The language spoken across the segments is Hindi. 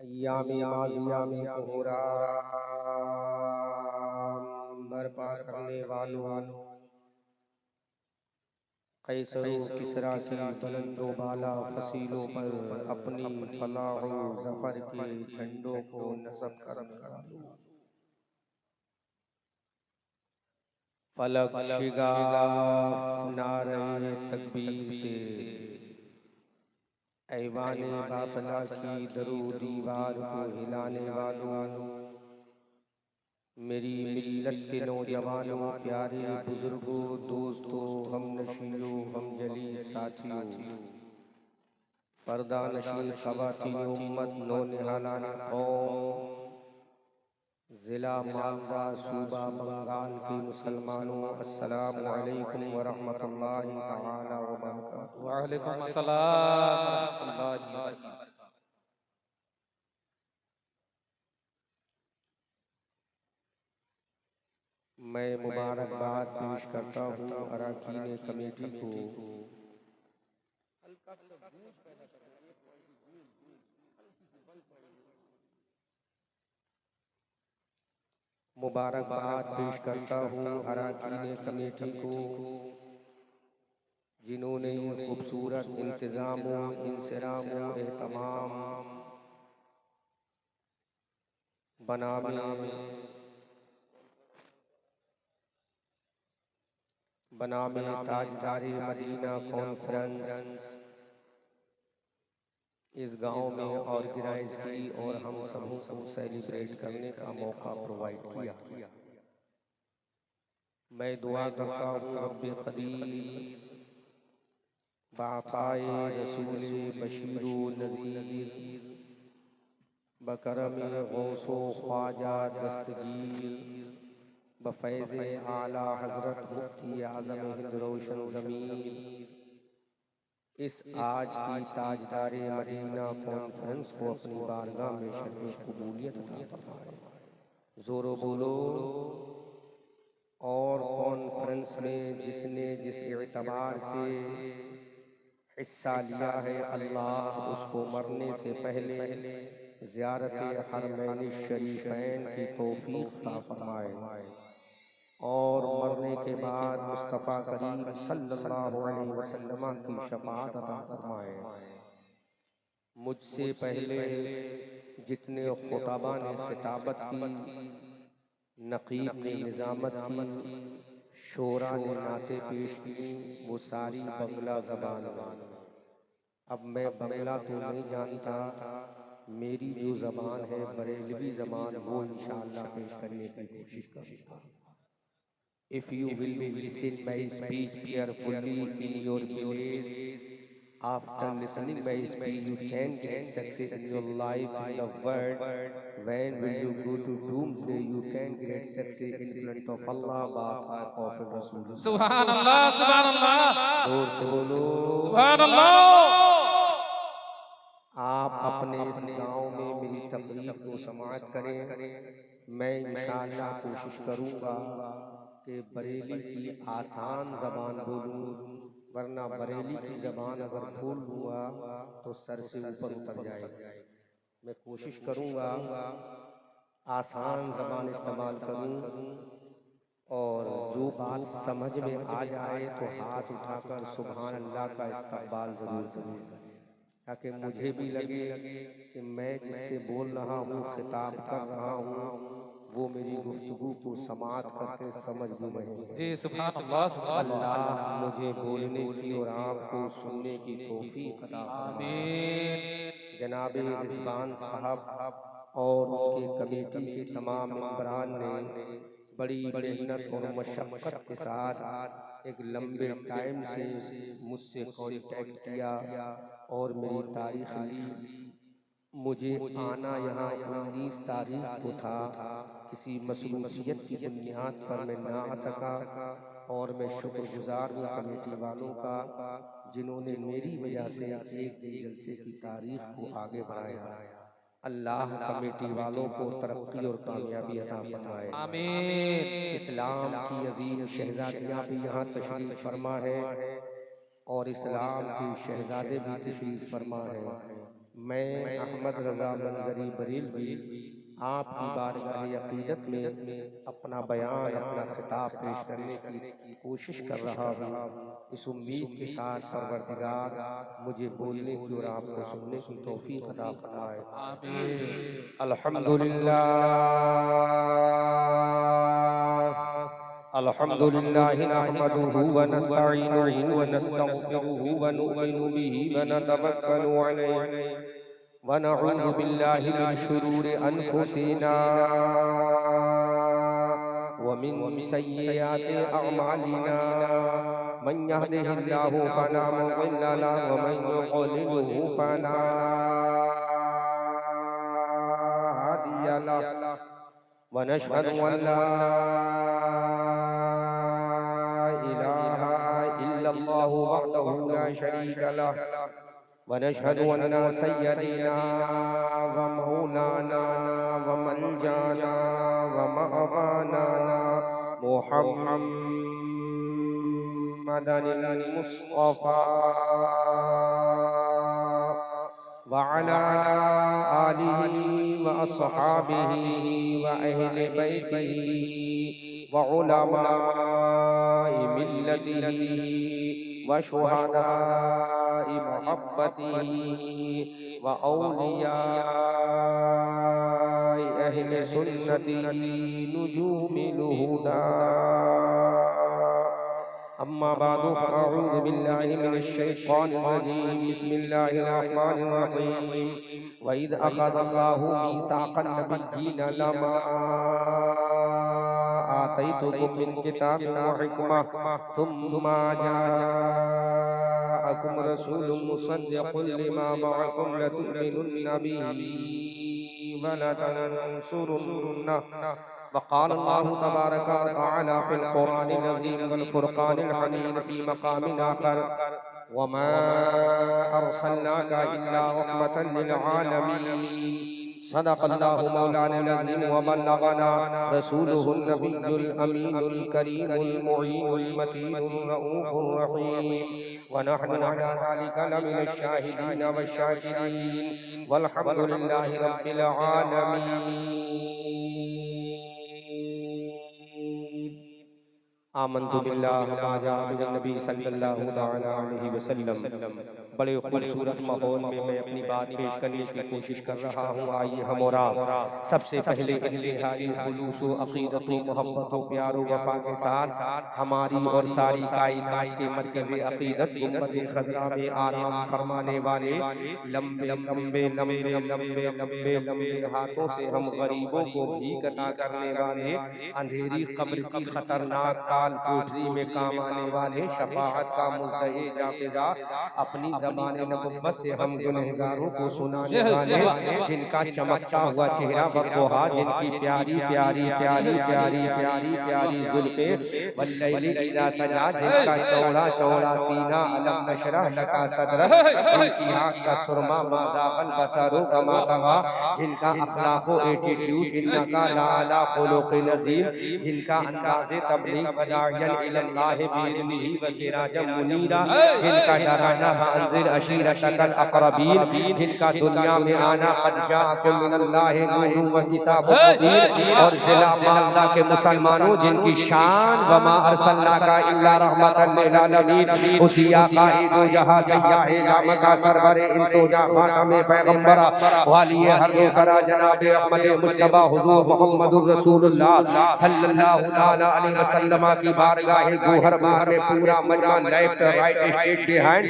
अय्यामी माज़िया में कोहरा बर्पा करने वालों, कैसरो किसरा सी बुलंदो बाला फसीलों पर अपनी फलाह ज़फ़र के झंडों को नस्ब करने वालों, फलक शिगाफ नारे तकबीर से ऐवाने बातला की दरो दीवार को हिलाने वालों, मेरी मिल्लत के नौजवानों, प्यारे बुजुर्गों, दोस्तों, हम नशियों, हम जली साथियों, पर्दा नशीं ख़वातीन उम्मत, नौनिहालान कौम, ज़िला मालदा सूबा बंगाल के मुसलमानों, अस्सलामु अलैकुम व रहमतुल्लाहि तआला व बरकातुहू। वालेकुम अस्सलाम वरहमतुल्लाहि वबरकातुहू। मैं मुबारकबाद पेश करता हूँ अरकान कमेटी को। मुबारकबाद पेश करता हूँ अरकान कमेटी को, जिन्होंने खूबसूरत इंतज़ामों, इंसरामों, एहतमाम बनामे ताजदारी मदीना कॉन्फ्रेंस इस गांव में ऑर्गेनाइज की और हम सबों को सेलिब्रेट करने का मौका प्रोवाइड किया। मैं दुआ करता हूँ रब्बे क़दीर बाक़ाए रसूले बशीरो नज़ीर बकरमे गौसो ख्वाजा दस्तगीर बफ़ैज़े आला हज़रत मुफ्ती आज़म हिंद रोशन ज़मीर इस आज की ताजदारे मदीना कॉन्फ्रेंस को अपनी बारगाह में शर्फ़ क़बूलियत अता फरमाए। ज़ोरो बोलो। और कॉन्फ्रेंस में जिसने जिस एतबार से हिस्सा लिया है, अल्लाह उसको मरने से पहले ज़ियारत हरमैन शरीफैन की तौफ़ीक़ अता फरमाए और मरने के बाद मुस्तफ़ा करीम सल्लल्लाहु अलैहि वसल्लम की शफ़ाअत अता फरमाए। मुझसे पहले जितने खुताबा ने खिताबत की, नक़ीब ने निज़ामत की, शोरा ने नाते पेश की, वो सारी बंगला ज़बान में। अब मैं बंगला तो नहीं जानता, मेरी जो ज़बान है बरेलवी ज़बान, वो इंशाअल्लाह पेश करने की कोशिश करूँगा। If you will listen my speech carefully in your village, after listening my speech, you can get success in your life in the world. When will you go to doomsday? You can get success in front of Allah, Bapa, Prophet Rasulullah. सुभान अल्लाह, जोर से बोलो सुभान अल्लाह। आप अपने इस गांव में मेरी तकरीर को समाअत करें। मैं इंशाअल्लाह कोशिश करूंगा कि बरेली की आसान ज़बान बोलूं, वरना बरेली की ज़बान अगर भूल लूँगा तो सर से ऊपर उतर जाएगी। मैं कोशिश करूंगा आसान ज़बान इस्तेमाल करूं और जो बात समझ में आ जाए तो हाथ उठाकर सुभान अल्लाह का इस्तक़बाल ज़रूर करें, ताकि मुझे भी लगे कि मैं जिससे बोल रहा हूँ, खिताब कर रहा हूँ, वो मेरी गुफ्तगू को समाअत करके समझ भी रहे हैं। जी सुभान अल्लाह, सुभान अल्लाह मुझे बोलने की और आपको सुनने की तौफीक अता फरमाए। आमीन। जनाबे रिज़वान साहब और उनके कमेटी के तमाम मेंबरान ने बड़ी मेहनत और मशक्क़त के साथ एक लंबे टाइम से मुझसे कांटेक्ट किया और मेरी तारीख़ ली। मुझे आना यहाँ 19 तारीख को था। किसी मसरूफियत की बुनियाद पर मैं ना आ सका और मैं शुक्रगुजार हूँ कमेटी वालों का, जिन्होंने मेरी वजह से एक दिन जलसे की तारीख को आगे बढ़ाया। अल्लाह कमेटी वालों को तरक्की और कामयाबी अता फरमाए। आमीन। इस्लाम की अजीम शहजादियाँ भी यहाँ तशरीफ़ फरमा है और इस्लाम के शहजादे भी तशरीफ़ फरमा है। मैं अहमद रजा मंजरी बरेलवी आपकी बारगाह अक़ीदत में अपना बयान, अपना खिताब पेश करने की कोशिश कर रहा हूँ, इस उम्मीद के साथ परवरदिगार मुझे बोलने की और आपको सुनने की तौफीक अता फरमाए। आमीन। अल्हम्दुलिल्लाह अल्हम्दुलिल्लाह नहमदुहु व नस्तईनुहु व नस्तगफिरुहु व नु'मिनु बिही व नतवक्कलु अलैहि व नऊज़ु बिल्लाहि मिन शुरूरि अनफुसिना व मिन सय्यिआति अअमालिना मन यहदिहिल्लाहु फला मुदिल्ल लहु व मन युद्लिलहु फला हादिय लहु व नशहदु अन ला इलाहा इल्लल्लाहु वहदहु ला शरीका लहु व नशहदु अन्ना सय्यदना व मौलाना व मलजाना व मअवाना मुहम्मदन मुस्तफा व अला आलिहि व अस्हाबिहि व अहले बैतिहि व उलमाए मिल्लतिहि व शुहदाए मोहब्बतिहि व औलियाए अहले सुन्नतिहि नुजूमिल हुदा। अम्मा बादु फ़अऊज़ु बिल्लाहि मिनश शैतानिर रजीम। बिस्मिल्लाहिर रहमानिर रहीम। व इज़ अख़ज़ल्लाहु मीसाक़न नबिय्यीना लमा आतैतुकुम मिन किताबिन व हिकमह सुम्मा जाअकुम रसूलुम मुसद्दिक़ुन लिमा मअकुम लतु'मिनुन्न बिही व लतंसुरुन्नह। वक़ाल अल्लाहु तबारक व तआला फ़िल क़ुरआनिल अज़ीम वल फ़ुरक़ानिल हमीद फ़ी मक़ामिन आख़र वमा अर्सलनाका इल्ला रहमतन लिल आलमीन। सदक़ल्लाहु मौलाना अज़ीम व बल्लगना रसूलुहुन नबियुल अमीनुल करीमुल मुईनुल मतीनुर रऊफ़ुर रहीम व नहनु अला ज़ालिका लमिनश शाहिदीन वश्शाकिरीन वल्हम्दुलिल्लाहि रब्बिल आलमीन। आमन्तु बिल्लाहि व मा नबी सल्लल्लाहु अलैहि वसल्लम। बड़े खूबसूरत माहौल में मैं अपनी बात पेश करने की कोशिश कर रहा हूँ। आइए हम और आप सबसे पहले इंतहाई खुलूस व अक़ीदत व मोहब्बत व प्यार व वफ़ा के साथ हमारी और सारी कायनात के मरकज़ अक़ीदत गुंबद ख़ज़रा में आराम फरमाने वाले लंबे लंबे लंबे लंबे लंबे लंबे हाथों से हम गरीबों को भीख अता करने वाले, अंधेरी कब्र की खतरनाक कोठरी में काम आने वाले, शफाअत का मुद्दई जाफिजा, अपनी ज़बान नबुव्वत से हम गुनहगारों को सुनाने वाले, जिनका चमकता हुआ चेहरा बदबुहा, जिनकी प्यारी प्यारी प्यारी प्यारी प्यारी प्यारी ज़ुल्फ़े वल्लैलि इज़ा सजा, जिनका चौड़ा चौड़ा सीना अलम नशरह लका सदरक, जिनकी आँख का सुरमा माज़ाग़ल बसरु वमा तग़ा, जिनका अख़लाक़ व एटीट्यूड इन्नका लअला ख़ुलुक़िन अज़ीम, जिनका अंदाज़े तबलीग़ वदायन इलल्लाहि बिइज़निही व सिराजम मुनीरा, जिनका डराना अंज़िर अशीरतकल अक़रबीन, जिनका दुनिया में आना क़द जाअकुम मिनल्लाहि नूरुन व किताबुम मुबीन, और ज़िला मालदा के मुसलमानों जिनकी शान वमा अर्सलनाका इल्ला रहमतन लिल आलमीन, उसी आका दो जहां सय्याहे जामका सरवरे इंसो जहां में पैगंबरा वाली हर दूसरा जनाब अहमद मुस्तफा हुजूर मोहम्मदुर रसूलुल्लाह सल्लल्लाहु अलैहि वसल्लम की बारगाह गोहर बाहर में पूरा मजमा लेफ्ट राइट स्ट्रेट बिहाइंड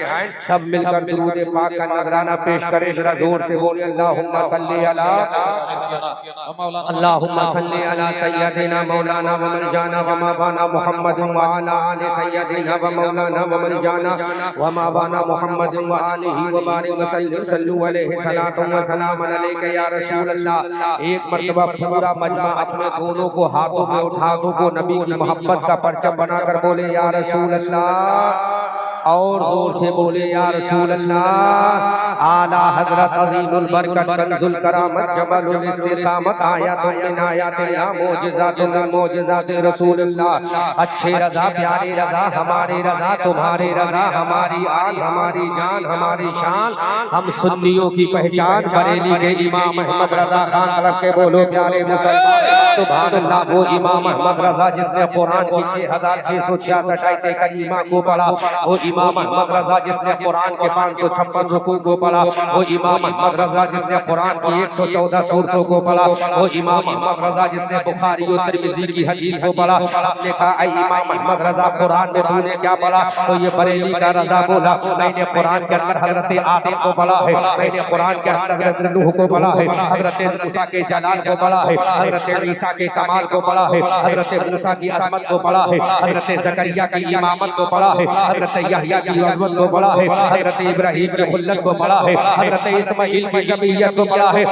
सब मिलकर दुरूद पाक का नजराना पेश करें। जरा जोर से बोले अल्लाहुम्मा सल्ली अला सय्यदिना मौलाना व मौलाना व मौलाना मुहम्मद व अला आलि सय्यदिना व मौलाना व मौलाना व मौलाना मुहम्मद व आलिहि व बारिक व सल्लु अलैहि सलातु व सलाम अलैका या रसूल अल्लाह। एक मर्तबा पूरा मजमा अपने दोनों को हाथों में उठा दो को नबी की मोहब्बत का परचम बनाकर बोले या रसूल अल्लाह और जोर से बोले या रसूल अल्लाह। आला हजरत अजीमुल बरकत कंजुल करामत जबलुल इस्तिकामत आयतुन मिन आयातिल्लाह मौजिज़ातुन मिन मौजिज़ाति रसूलिल्लाह। अच्छे रज़ा प्यारे रज़ा हमारे रज़ा तुम्हारे रज़ा हमारी आन हमारी जान हमारी शान। हम सुन्नियों की पहचान बरेली के इमाम अहमद रज़ा खान तरफ के बोलो प्यारे मुसलमान सुभान अल्लाह। वो इमाम अहमद रज़ा जिसने कुरान की 6666 आयत करीमा को पढ़ा, वो इमाम अहमद रज़ा जिसने कुरान के 556 रुकू को पढ़ा, वो इमाम अहमद रज़ा जिसने कुरान की 114 सूरतों को पढ़ा, वो इमाम अहमद रज़ा जिसने बुखारी और तिर्मिज़ी की हदीस को पढ़ा। आपने कहा ऐ इमाम अहमद रज़ा कुरान में तूने क्या पढ़ा? तो ये बरेली का रज़ा बोला मैंने कुरान के अंदर हजरत आदम को पढ़ा है, मैंने कुरान के अंदर हजरत नूह को पढ़ा है, हजरत मूसा के जलाल को पढ़ा है, हजरत ईसा के कमाल को पढ़ा है, हजरत मूसा की अज़मत को पढ़ा है, हजरत ज़करिया की इमामत को पढ़ा है, हजरत यहया की अज़मत को पढ़ा है, हजरत इब्राहीम की खुल्लत को पढ़ा है, हजरत इस्माइल की जबीयत को पढ़ा है।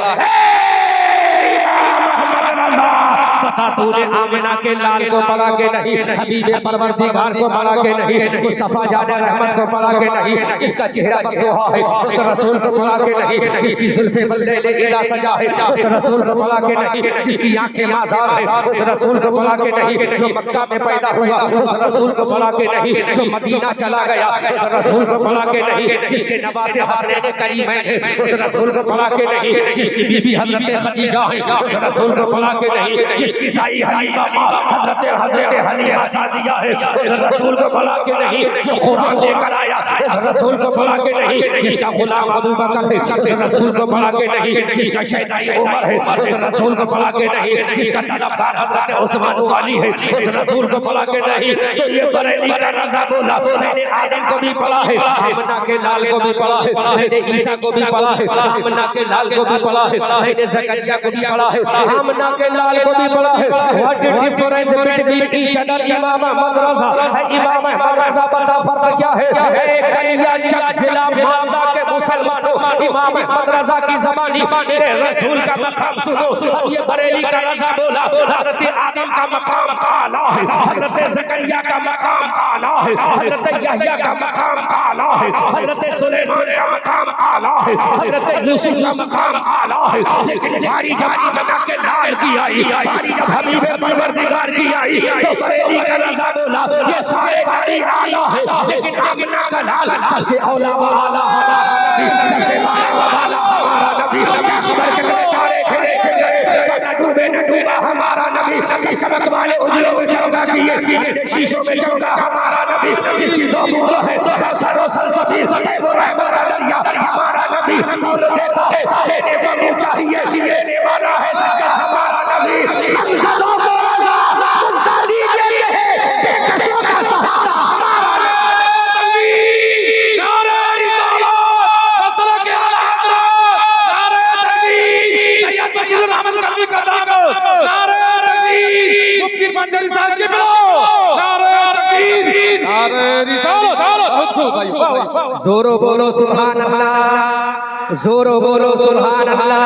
बता तूने आमिना के लाल को पढ़ा के नहीं, हबीबे परवरदिगार को पढ़ा के नहीं, मुस्तफा जाने रहमत को पढ़ा के नहीं, इसका चेहरा बददुआ है उस रसूल को पढ़ा के नहीं, जिसकी जुल्फे बल्ले इला सजा है उस रसूल को पढ़ा के नहीं, जिसकी आंखें माज़ार है उस रसूल को पढ़ा के नहीं, जो मक्का में पैदा हुआ उस रसूल को पढ़ा के नहीं, जो मदीना चला गया उस रसूल को पढ़ा के नहीं, जिसके नवासे हसरत करीम है उस रसूल को पढ़ा के नहीं, जिसकी बीवी हजरत खदीजा है उस रसूल को पढ़ा के नहीं, जिसकी साई हलीमा हजरत हलीमा सादिया है उस रसूल को पढ़ा के नहीं, जो कुरान लेकर आया उस रसूल को पढ़ा के नहीं, जिसका गुलाम अबू बकर है उस रसूल को पढ़ा के नहीं, जिसका शहदाई उमर है उस रसूल को पढ़ा के नहीं, जिसका तलबगार हजरत उस्मान गनी है उस रसूल को पढ़ा के नहीं। तो ये बरेली का रज़ा बोला मैंने आदम को भी पढ़ा है, आमना के लाल को भी पढ़ा है, मैंने ईसा को भी पढ़ा है, आमना के लाल को भी पढ़ा है, मैंने ज़करिया को भी पढ़ा है, आमना के लाल को भी पढ़ा है। What the difference between each other? इमाम अहमद रज़ा इमाम अहमद रज़ा बता फर्क क्या है? एक कलिया चक जिला मालदा के मुसलमानों इमाम अहमद रज़ा की ज़बानी मेरे रसूल का मकाम सुनो। ये बरेली का रज़ा बोला हज़रत आदम का मकाम आला है, हज़रत ज़करिया का मकाम आला है, हज़रत यहया का मकाम आला है, हज़रत सुलेमान का मकाम आला है, हज़रत यूसुफ का मकाम आला है। लेकिन भारी जवानी बना के लाल की आई, भारी जब हबीबे परवरदिगार की आई तो बरेली का रज़ा बोला ये सारे आला है, लेकिन आमिना का लाल सबसे औला वाला सबसे वाला हमारा नबी खबर के तारे खेले चले न डूबे न डूबा हमारा नबी, चमक वाले उजलों में चमका किए शीशों में चमका हमारा नबी, इसकी दो बूंदों है सरो सरसती सके वो रहमत दरिया हमारा नबी बोल देता है देने को मुँह चाहिए देने वाला है सच्चा हमारा नबी। सदों को रज़ा उसका लीजिए है बेकसों का सहारा हमारा नबी। नारे रिसालत मसला के अलहमद नारे तकबीर सैयद बशीर रहमत कलवी का नाम नारे तकबीर मुफ्ती मंजरी साहब के बोलो नारे तकबीर नारे रिसालत जोरो बोलो सुभान अल्लाह, जोरो बोलो सुभान अल्लाह,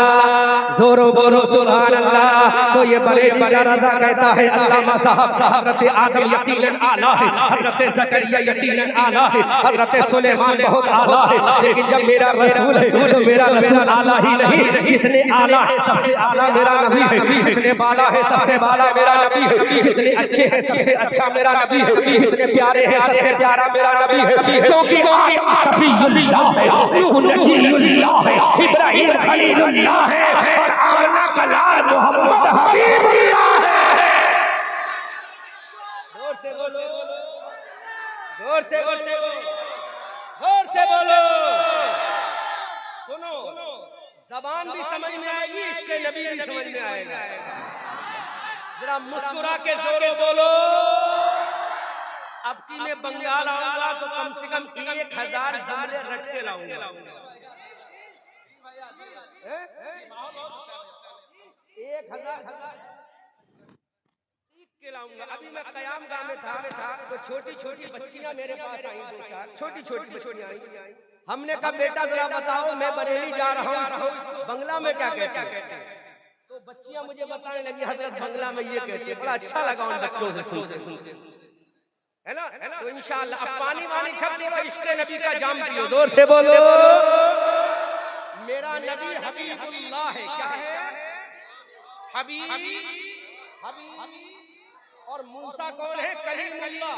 जोरो बोलो सुभान अल्लाह। तो ये बरेली का रज़ा कहता है अल्लामा साहब हज़रत आदम यकीनन आला है, हज़रत ज़करिया यकीनन आला है, हज़रत सुलेमान बहुत आला है, लेकिन जब मेरा रसूल है तो मेरा रसूल आला ही नहीं, जितने आला है सबसे आला मेरा नबी है, जितने बाला है सबसे बाला मेरा नबी है, जितने अच्छे हैं सबसे अच्छा मेरा नबी है, जितने प्यारे हैं सबसे प्यारा मेरा नबी है। क्योंकि आदम सफीउल्लाह है, नूह नजीयुल्लाह है, इब्राहीम खलीलुल्लाह है और आमिना का लाल मोहम्मद हबीबुल्लाह है। जोर से बोलो, जोर से बोलो, जोर से बोलो। सुनो ज़बान भी समझ में आएगी, इसके नबी भी समझ में आएगा। जरा मुस्कुरा के जोरो बोलो। अब की मैं बंगाल आऊंगा तो कम से कम 1000 जुमले रट के लाऊंगा। 1000 सीख के लाऊंगा। अभी मैं कयाम गाह में था तो छोटी छोटी बच्चियां मेरे पास आई, दो चार छोटी छोटी बच्चियां आई। हमने कहा बेटा जरा बताओ मैं बरेली जा रहा हूँ बंगला में क्या कहते हैं? तो बच्चियां मुझे बताने लगी हजरत बंगला में ये कहते हैं। बड़ा अच्छा लगा उन बच्चों से सुनते। है ना? तो इंशाअल्लाह अब पानी वानी छप नहीं, इश्क़ नबी का जाम पियो, जोर से बोलो। मेरा नबी हबीबुल्लाह है। क्या है? हबीब। और मूसा कौन है? कलीमुल्लाह।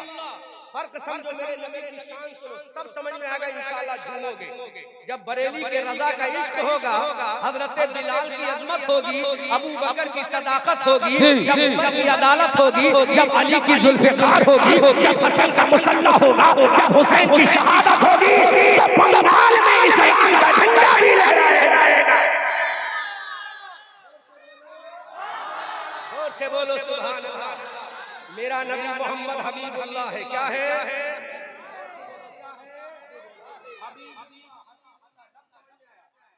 फर्क समझो, मेरे नबी की शान सुनो, सब समझ में आएगा इंशाअल्लाह, झूमोगे। जब बरेली के रजा का इश्क होगा, हजरत बिलाल की अजमत होगी, अबू बकर की सदाकत होगी, जब उमर की अदालत होगी, जब अली की जुल्फ़िकार होगी, जब हसन का मुसल्ला होगा, जब हुसैन की शहादत होगी, तो पंडाल में इस्लाम का झंडा भी लहराएगा। जोर से बोलो सुभान अल्लाह। मेरा नबी मोहम्मद हबीबुल्लाह है। क्या है?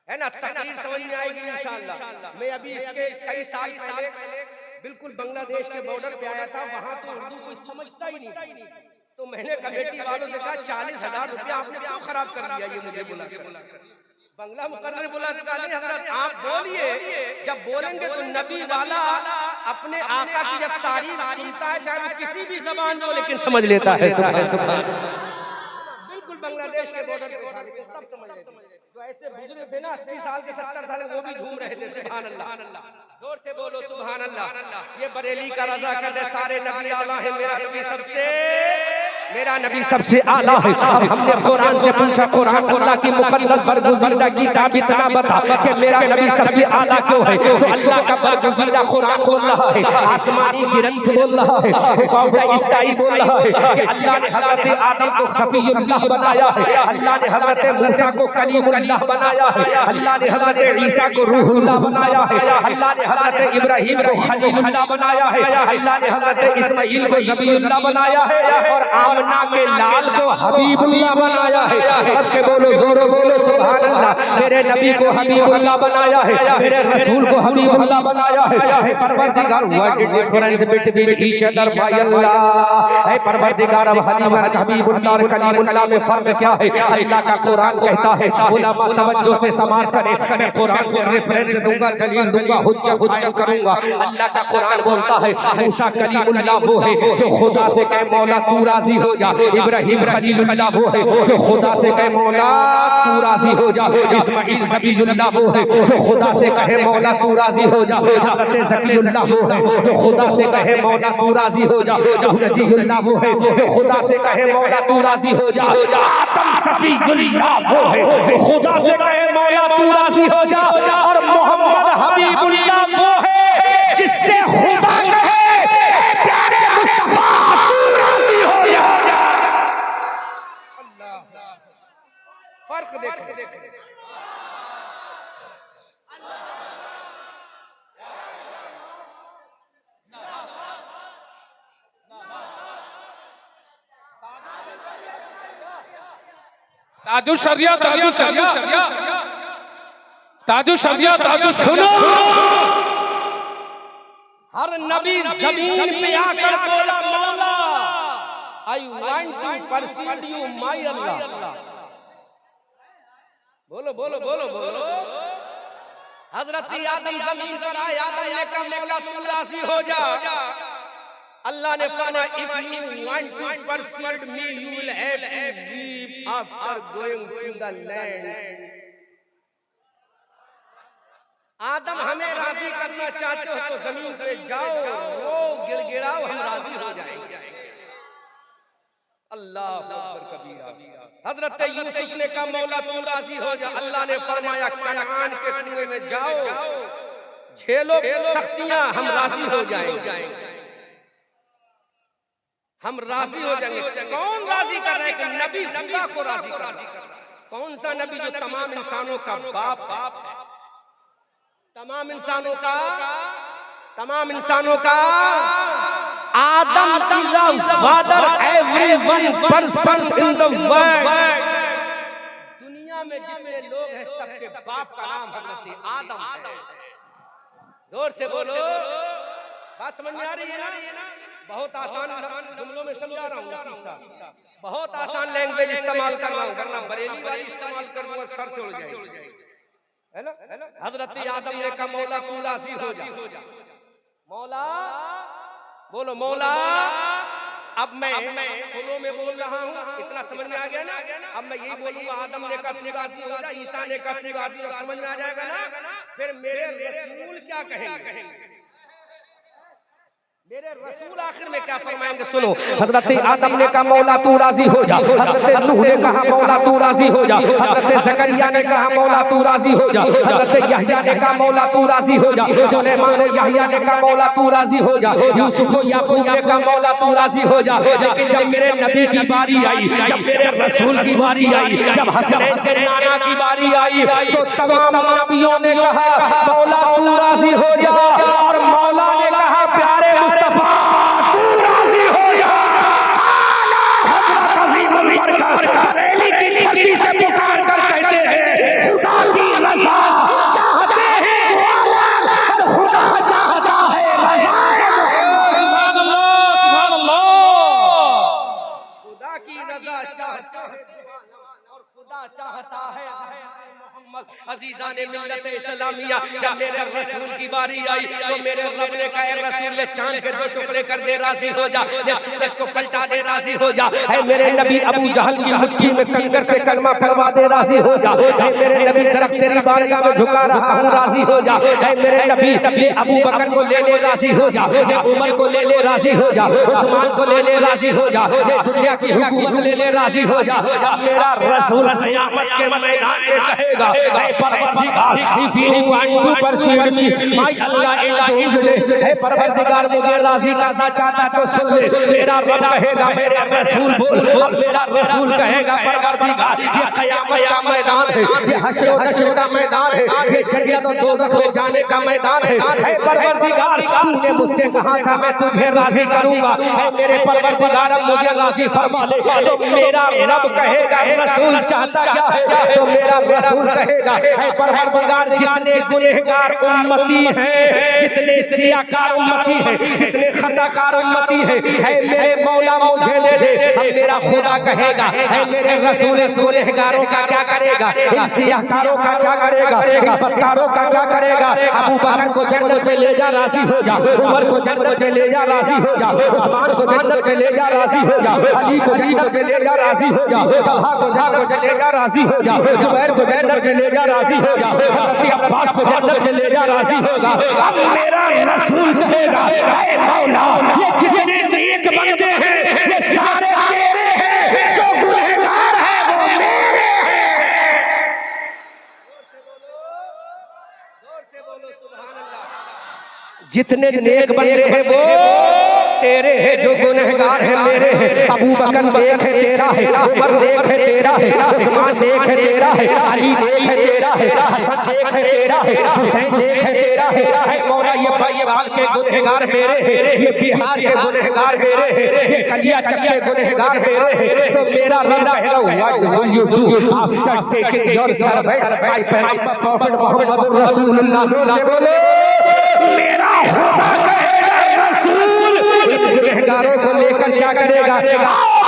है ना? तकरीर समझ में आएगी इंशाअल्लाह। मैं अभी इसके कई साल पहले बिल्कुल बांग्लादेश के बॉर्डर पे आया था, वहां तो उर्दू कोई समझता ही नहीं, तो मैंने कमेटी वालों से कहा 40,000 रुपया आपने क्यों खराब कर दिया? ये मुझे बुला बंगला मुकर्रर बोला, हजरत आप बोलिए, जब बोलेंगे तो नबी वाला अपने आका की जब तारीफ सुनता है, चाहे वो किसी भी जबान हो, लेकिन समझ लेता है। बिल्कुल बांग्लादेश के बॉर्डर पे लेकिन सब समझ लेते। जो ऐसे बुजुर्ग थे ना 80 साल के 70 साल, वो भी झूम रहे थे। सुभान अल्लाह, जोर से बोलो सुभान अल्लाह। ये बरेली का रजा कहते सारे नबी आला है, मेरा नबी सबसे आला है। अब हमने कुरान से पूछा, कुरान अल्लाह की मुकद्दस बरगुज़ीदा किताब इतना बता कि मेरा नबी सबसे आला क्यों है? तो अल्लाह का बरगुज़ीदा कुरान बोल रहा है, आसमानी ग्रंथ बोल रहा है, हुकूमत ईसाई बोल रहा है कि अल्लाह ने हज़रत आदम को सफ़ीयुल्लाह बनाया है, अल्लाह ने हज़रत मूसा को कलीमुल्लाह बनाया है, अल्लाह ने हज़रत ईसा को रूहुल्लाह बनाया है, अल्लाह ने हज़रत इब्राहीम को खलीलुल्लाह बनाया है, अल्लाह ने हज़रत इस्माईल को ज़बीहुल्लाह बनाया है, और आमना के लाल को हबीबुल्लाह बनाया है। अब के बोलो, जोरो बोलो सुभान अल्लाह। मेरे नबी को हबीबुल्लाह बनाया है, मेरे रसूल को हबीबुल्लाह बनाया है। परवरदिगार, what is difference between each other by Allah? है परवरदिगार, अब हबीबुल्लाह और कलीमुल्लाह में फर्क क्या है? अल्लाह का कुरान कहता है, उलमा तवज्जो से समाज करें, मैं कुरान को रेफरेंस दूंगा, दलील दूंगा, हुज्जत करूंगा। अल्लाह का कुरान बोलता है मूसा कलीमुल्लाह वो है जो खुदा से कहे मौला तू राजी हो जा, इब्राहिम खलीलुल्लाह वो है जो खुदा से कहे मौला तू राजी हो जा, इस्माईल ज़बीहुल्लाह वो है जो खुदा से कहे मौला तू राजी हो जा, हज़रत ज़कीयुल्लाह वो है जो खुदा से कहे मौला तू राजी हो जा, नजीयुल्लाह वो है जो खुदा से कहे मौला तू राजी हो जा, आदम सफ़ीयुल्लाह वो है जो खुदा से कहे मौला तू राजी हो जा, और मोहम्मद हबीबुल्लाह वो है जिससे खुदा कहे प्यारे मुस्तफा तू राजी हो जा। फर्क देख। ताजु शरिया सुनो। हर नबी जमीन पे आकर बोला मौला, I want to perceive you my Allah. बोलो बोलो बोलो बोलो। हजरत आदम जमीन पर आए, आदम ने कहा मौला तू राजी हो जा। अल्लाह ने फरमाया if you want to perceive me you will have to leave after going to the land. आदम हमें राजी करना चाहते हो तो जमीन पे जाओ, रो गिड़गिड़ाओ, हम राजी हो जाएंगे। अल्लाह अकबर कबीरा। हजरत यूसुफ ने कहा मौला तू राजी हो जा। अल्लाह ने फरमाया कनान के कुएं में जाओ, झेलो सख्तियां, हम राजी हो जाएंगे, हम राजी हो जाएंगे। कौन राजी कर रहे हैं? नबी खुदा को राजी कर रहा है। कौन सा नबी? जो तमाम इंसानों का बाप है, तमाम इंसानों का Adam is the father every person in the world. दुनिया में जितने लोग हैं सबके बाप का नाम हजरत आदम है। जोर से बोलो, बात समझ में आ रही है ना? बहुत आसान जुमलों में समझा रहा हूँ, बहुत आसान लैंग्वेज इस्तेमाल कर रहा हूँ, वरना बरेली वाली इस्तेमाल करूंगा सर से उड़ जाएगी, है ना? हजरत आदम ने कहा मौला तू राजी हो जा। मौला बोलो, मौला अब मैं फुलों में बोल रहा हूँ, इतना समझ में आ गया ना। अब मैं यही बोलूँगा, आदम ने कहा तू गाजी हो जा, ईसा ने कहा तू गाजी हो जा, समझ में आ जाएगा ना। फिर मेरे रसूल क्या कहेंगे, मेरे रसूल आखिर में क्या फरमाएंगे, सुनो। हजरत आदम ने कहा मौला तू राजी हो जा, हजरत नूह ने कहा मौला तू राजी हो जा, हजरत ज़करिया ने कहा मौला तू राजी हो जा, हजरत यहया ने कहा मौला तू राजी हो जा, सुलेमान यहया ने कहा मौला तू राजी हो जा, यूसुफ याकूब ने कहा मौला तू राजी हो जा। लेकिन जब मेरे नबी की बारी आई, जब मेरे रसूल की बारी आई, जब हसनैन से नाना की बारी आई, तो तमाम नबियों ने कहा मौला तू राजी हो जा, और मौला ने कहा प्यारे मुस्तफा तू राजी हो जा। हजरत अज़ीम बरकत बरेली की धरती से पुकार कर कहते हैं खुदा की रज़ा चाहते हैं और खुदा चाहता है रज़ा। सुभान अल्लाह, सुभान अल्लाह। खुदा की रज़ा चाहता है और खुदा चाहता है अजीज़ान मिल्लत इस्लामिया। जब मेरे रसूल की बारी आई तो मेरे रब ने कहा रसूल ने चांद के दो टुकड़े कर दे राजी हो जा, ये सूरज को पलटा दे राजी हो जा, है मेरे नबी अबू जहल की मुट्ठी में कंकर से कलमा पढ़वा दे राजी हो जा, है मेरे नबी तरफ तेरी बारगाह में झुका रहा हूँ राजी हो जा, है मेरे नबी ये अबू बकर को ले ले राजी हो जा, ये उमर को ले ले राजी हो जा, उस्मान को ले ले राजी हो जा, ये दुनिया की हुकूमत ले ले राजी हो जा। मेरा रसूल क़यामत के मैदान में कहेगा if you want to pursue me my Allah है परवरदिगार मुझे राजी करना चाहता तो सुन ले। मेरा रब कहेगा मेरा रसूल बोल, अब मेरा रसूल कहेगा परवरदिगार ये क़यामत का मैदान है, ये हश्र व नश्र का मैदान है, ये जन्नत और दोज़ख में जाने का मैदान है। है परवरदिगार तूने मुझसे कहा था मैं तुझे राजी करूंगा, है मेरे परवरदिगार मुझे राजी फरमा ले। तो मेरा रब कहेगा रसूल चाहता क्या है, तो मेरा रसूल कहेगा है परवरदिगार जितने गुनहगार उम्मती हैं, जितने सियाकार उम्मती हैं, जितने खताकार उम्मती हैं, है मेरे मौला मुझे ले दे। मेरा खुदा कहेगा है मेरे रसूल गुनहगारों का क्या करेगा, इन सियाकारों का क्या करेगा, इन बदकारों का क्या करेगा। अबू बकर को जन्नत में ले जा राजी हो जा, उमर को जन्नत में ले जा राजी हो जा, उस्मान को जन्नत में ले जा राजी हो जा, अली को जन्नत में ले जा राजी हो जा, तलहा को ले जा राजी हो जा, जुबैर को जन्नत में ले जा राजी हो जा, हज़रत अब्बास को जन्नत में ले जा राजी होगा। अब मेरा रसूल कहेगा ऐ मौला ये जितने नेक बंदे हैं ये सारे तेरे हैं, जो गुनहगार है वो मेरे हैं। जोर से बोलो सुभान अल्लाह। जितने नेक बंदे हैं वो तेरे है, जो गुनहगार है मेरे हैं। अबू बकर नेक है तेरा है, उमर नेक है तेरा है, उस्मान नेक है तेरा है, अली नेक है तेरा है, हसन नेक है तेरा है, हुसैन नेक है तेरा है। मौला ये बाल के गुनहगार मेरे हैं, ये बिहार के गुनहगार मेरे हैं, ये कलिया चक के गुनहगार मेरे हैं। तो मेरा रब कहेगा what will you do after taking your servant my prophet Muhammad रसूलुल्लाह से बोलो मेरा खुदा कहेगा रसूल गुनहगारों को लेकर क्या करेगा।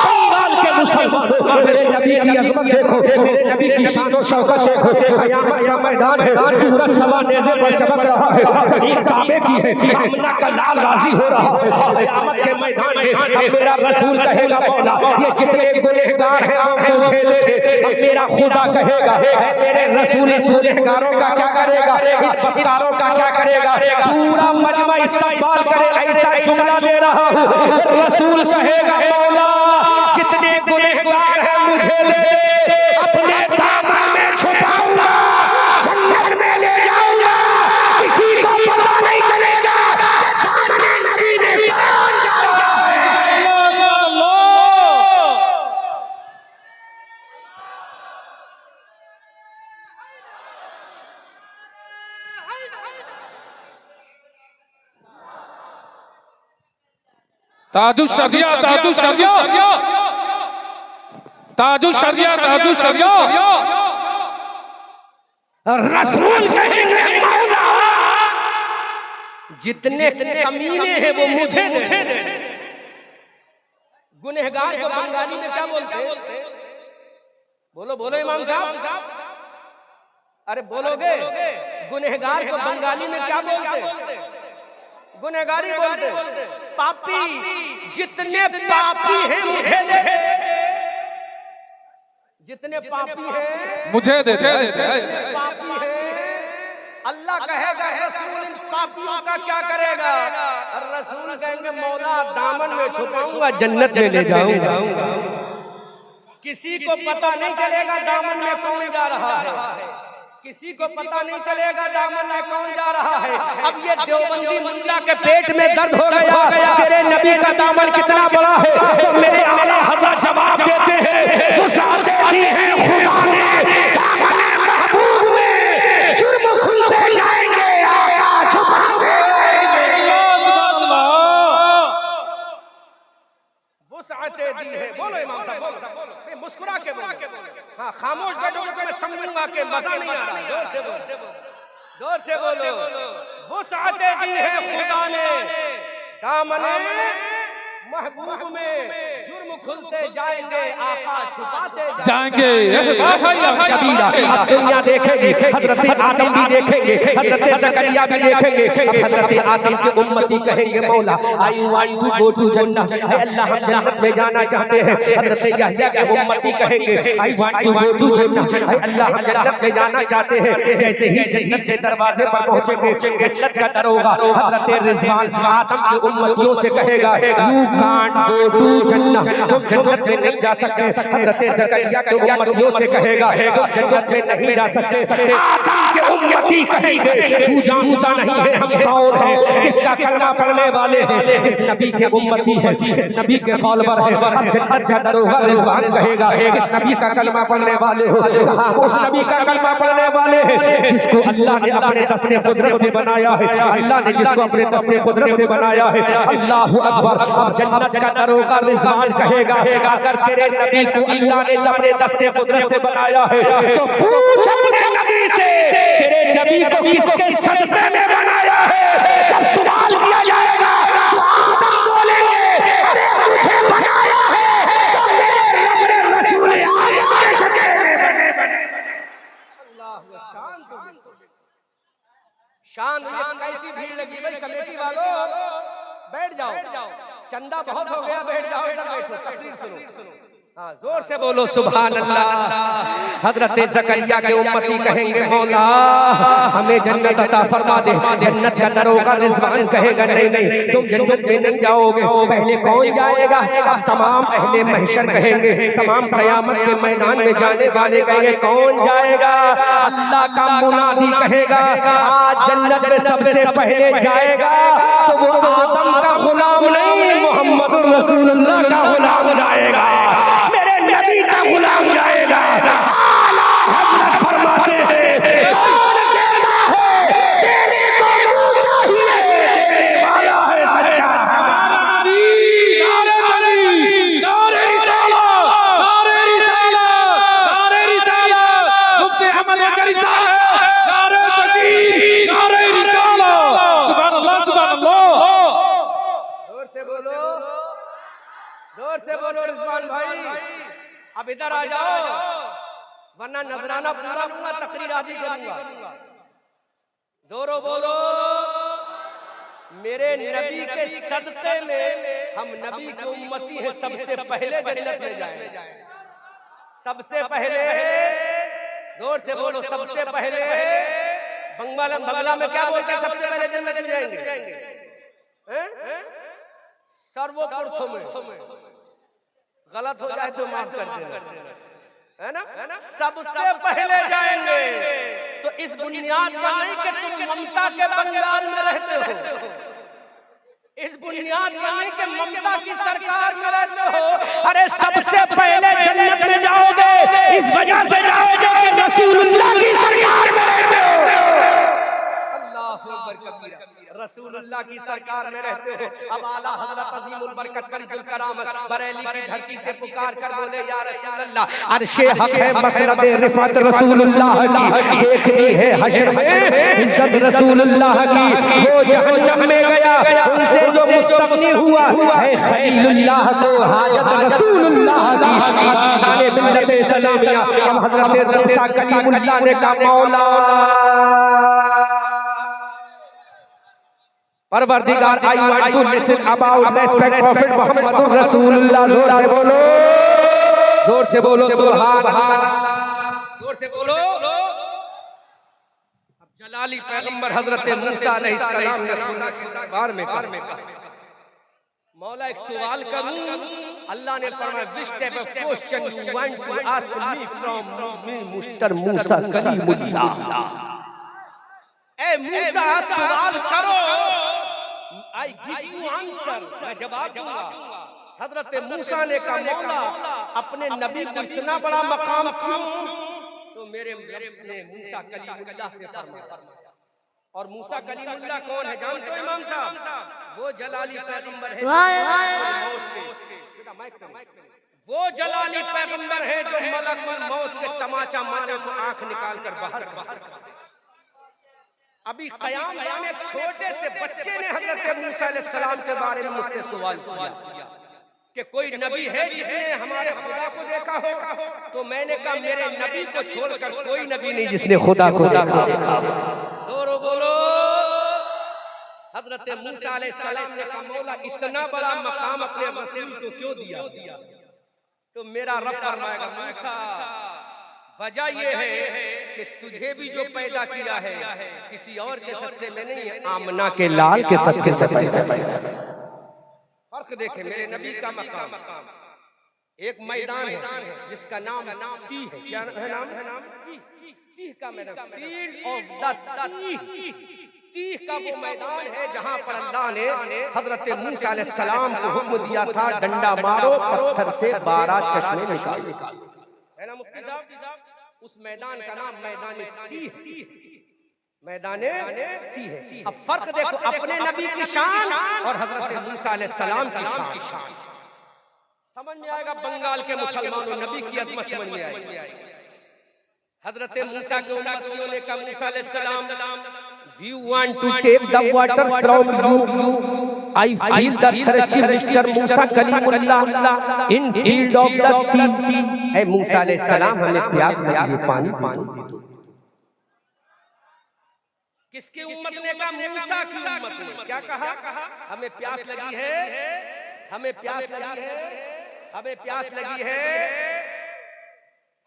बंगाल के मुसलमान मेरे नबी की अज़मत देखो, मेरे नबी की शान और शौकत देखो। क़यामत का मैदान है, सूरज सवा नेज़े पर चमक रहा है, ज़मीन काबे की है, आमना का लाल राज़ी हो रहा है। क़यामत के मैदान में अब मेरा रसूल कहेगा मौला ये जितने गुनहगार हैं वो मुझे ले दे। अब मेरा खुदा कहेगा मेरे रसूल गुनहगारों का क्या करेगा, बदकारों का क्या करेगा। पूरा मजमा इस्तक़बाल करे ऐसा जुमला दे रहा हूँ। रसूल कहेगा मौला जितने गुनहगार हैं मुझे ले दे, अपने दामन में छुपाऊंगा, जन्नत में ले जाऊंगा, किसी को पता नहीं चलेगा दामन नबी ने कौन डाला है। ताजु शरिया ताजु शरिया ताजु शरिया ताजु शरिया रसूल कहेंगे मौला जितने कमीने हैं वो मुझे दे। गुनहगार को बंगाली में क्या बोलते हैं, बोलो बोलो इमाम साहब, अरे बोलोगे गुनहगार को बंगाली में क्या बोलते हैं। गुनहगारी बोलते, पापी जितने पापी हैं मुझे दे, जितने पापी हैं मुझे दे, पापी है। अल्लाह कहेगा रसूल इन पापियों का क्या करेगा, और रसूल कहेंगे मौला दामन में छुपाऊंगा, जन्नत में ले जाऊंगा। किसी को पता नहीं चलेगा दामन में कौन जा रहा है, किसी को पता नहीं चलेगा दामन में कौन जा रहा है। अब ये देवबंदी मुल्ला के पेट में दर्द हो गया, तेरे नबी का दामन कितना बड़ा है, तो मेरे आला हज़रत जवाब देते हैं, वो साथ दी है खुदा ने दामन महबूब में, जुर्म खुलते जाएंगे, आया छुपाएंगे। वुसअते दी है, बोलो इमाम साहब, बोलो मुस्कुरा के बोलो, हाँ खामोश बैठो तो मैं समझूंगा कि मजा नहीं आ रहा, जोर से बोलो, जोर से बोलो। वुसअते दी है खुदा ने दामन महबूब में, जुर्म खुलते जाएंगे, आका छुपाते जाएंगे। कबीरा अब दुनिया देखेगी, हजरत आदम भी देखेंगे, हजरत ज़करिया भी देखेंगे। अब हजरत आदम के उम्मती कहेंगे मौला I want to go to जन्नत, है अल्लाह हम जन्नत में जाना चाहते हैं। हजरत यहया के उम्मती कहेंगे I want to go to जन्नत, है अल्लाह हम जन्नत में जाना चाहते हैं। जैसे ही जन्नत के दरवाजे पर पहुंचेंगे, जन्नत का दरोगा हजरत रिजवान आदम के उम्मतियों से कहेगा यू कांट गो टू जन्नत, तुम जन्नत में नहीं जा सकते। हजरत ज़करिया के उम्मतियों से कहेगा तुम जन्नत में नहीं जा सकते। आदम के उम्मती कहेंगे तू जानता नहीं है हम कौन है, किसका कलमा पढ़ने वाले हैं, इस नबी के उम्मती है, इस नबी के फॉलोवर है। अब जन्नत का दरोगा रिजवान कहेगा इस नबी का कलमा पढ़ने वाले हो, उस नबी का कलमा पढ़ने वाले हैं जिसको अल्लाह ने अपने दस्ते कुदरत से बनाया है, अल्लाह ने जिसको अपने दस्ते कुदरत से बनाया है। अल्लाहु अकबर। अब जन्नत का दरोगा रिजवान कहेगा अगर तेरे नबी को अल्लाह ने अपने दस्ते कुदरत से बनाया है तो पूछ अपने नबी से तेरे नबी को किसके सदक़े में बनाया है। जब सवाल किया जाएगा तो आदम बोलेंगे अरे मुझे बनाया है तो मेरे रब ने रसूल आदम के सदक़े में बनाया। अल्लाह शान कैसी भीड़ लगी भाई, कमेटी वालों बैठ जाओ, चंदा बहुत हो गया, बैठ जाओ, इधर बैठो, तकरीर सुनो। हाँ जोर से बोलो सुभान अल्लाह। हजरत ज़करिया के उम्मती कहेंगे मौला हमें जन्नत अता फरमा दे। जन्नत का दरोगा रिजवान कहेगा नहीं तुम जन्नत में नहीं जाओगे, पहले कौन जाएगा। तमाम अहले महशर कहेंगे, तमाम क़यामत के मैदान में जाने वाले कहेंगे कौन जाएगा। अल्लाह का मुनादी कहेगा आज जन्नत में सबसे पहले जाएगा तो वो आदम का गुलाम नहीं मोहम्मद रसूलुल्लाह का गुलाम जाएगा, मेरे नबी का गुलाम जाएगा। आला हज़रत फरमाते हैं कौन कहता है देने को मुँह चाहिए, देने वाला है सच्चा हमारा नबी। नारे तकबीर, नारे रिसालत, नारे रिसालत, नारे रिसालत, मुफ्ती अहमद का रिसालत, नारे तकबीर, नारे रिसालत। सुभान अल्लाह, सुभान अल्लाह। जोर से बोलो, जोर से बोलो रिजवान भाई। अब इधर आ जाओ वरना नजराना पूरा लूंगा, तकरीर आदि करूंगा। जोरो बोलो मेरे नबी के सदक़े में हम नबी की उम्मती हैं, सबसे पहले जन्नत में जाएंगे, सबसे पहले। जोर से बोलो सबसे पहले। बंगला में क्या बोलते हैं, सबसे पहले जन्नत में जाएंगे, सर्वप्रथम। गलत हो जाए तो माफ कर देना, है ना। सबसे पहले जाएंगे तो इस बुनियाद पर नहीं कि तुम ममता के बंगाल में रहते हो, इस बुनियाद पर नहीं कि ममता की सरकार में रहते हो। अरे सबसे पहले जन्नत में जाओगे इस वजह से जाओगे कि रसूलुल्लाह की सरकार में रहते हो। अल्लाहु अकबर कबीरा, रसूलुल्लाह की सरकार में रहते हो। अब आला हज़रत अज़ीमुल बरकत कंजुल करामत बरेली की धरती से पुकार कर बोले या रसूलुल्लाह अर्शे हक है मसरत रिफत रसूलुल्लाह की, देखनी है हश्र में इज्जत रसूलुल्लाह की। वो जहन्नम में गया उनसे जो मुस्तगनी हुआ है खलीलुल्लाह को हाजत रसूलुल्लाह की। सारे मिल्लत इस्लामिया अब हज़रत रज़ा कलीमुल्लाह ने कहा मौला परवरदिगार, I want to listen about respect Prophet Muhammad Rasulullah. जोर से बोलो सुभान अल्लाह, जोर से बोलो। अब जलाली पैगंबर हजरत मूसा अलैहिस्सलाम ने खुदा के दरबार में कहा, मौला एक सवाल करूं। अल्लाह ने फरमाया, which type of question you want to ask me from me Mr. Musa Kalimullah. ए मूसा सवाल करो, I give you answer, मैं जवाब दूंगा। हजरत मूसा ने कहा, मौला अपने नबी को इतना बड़ा मकाम क्यों? तो मेरे ने मूसा कलीमुल्लाह से फरमाया। और मूसा कलीमुल्लाह कौन है जानते हो इमाम साहब? वो जलाली पैगंबर है, वो जलाली पैगंबर है जो मलकुल मौत के तमाचा मारे को आंख निकाल कर बाहर कर दे। अभी कयाम में एक छोटे से बच्चे ने हजरत मूसा अलैहिस्सलाम के बारे में मुझसे सवाल किया कि कोई नबी है जिसने हमारे खुदा को देखा हो? तो मैंने कहा, मेरे नबी को छोड़कर कोई नबी नहीं जिसने खुदा को देखा। जोरो बोलो। हजरत मूसा अलैहिस्सलाम ने कहा, मौला इतना बड़ा मकाम अपने रसूल को क्यों दिया? तो मेरा रब फरमाएगा, मूसा वजह ये है कि तुझे भी जो पैदा किया है किसी और के सत्ते में नहीं है, आमना के लाल के सत्ते से पैदा। फर्क देखे मेरे नबी का मकाम। एक मैदान है जिसका नाम तीह है। क्या है नाम? तीह का मैदान, फील्ड ऑफ द तीह का वो मैदान है जहां पर अल्लाह ने हजरत मूसा अलैहिस्सलाम को हुक्म दिया था, डंडा मारो, पत्थर से 12 चश्मे निकालो। है ना मुफ्ती साहब? उस मैदान का नाम मैदान तीह, मैदान तीह है। अब फर्क देखो अपने नबी की शान और हजरत मूसा अलैहिस्सलाम की शान। समझ में आएगा बंगाल के मुसलमानों, नबी की अज़मत समझ में आएगी। हजरत मूसा के उम्मतियों ने कहा, मूसा अलैहिस्सलाम, do you want to take the water from you? I feel the thirsty Mr. Musa Kalimullah in field of the tea. ऐ मूसा अलैहिस्सलाम, हमें प्यास लगी है, पानी दे दो। किसके उम्मत ने कहा? मूसा की उम्मत ने। क्या कहा? हमें प्यास लगी है, हमें प्यास लगी है, हमें प्यास लगी है।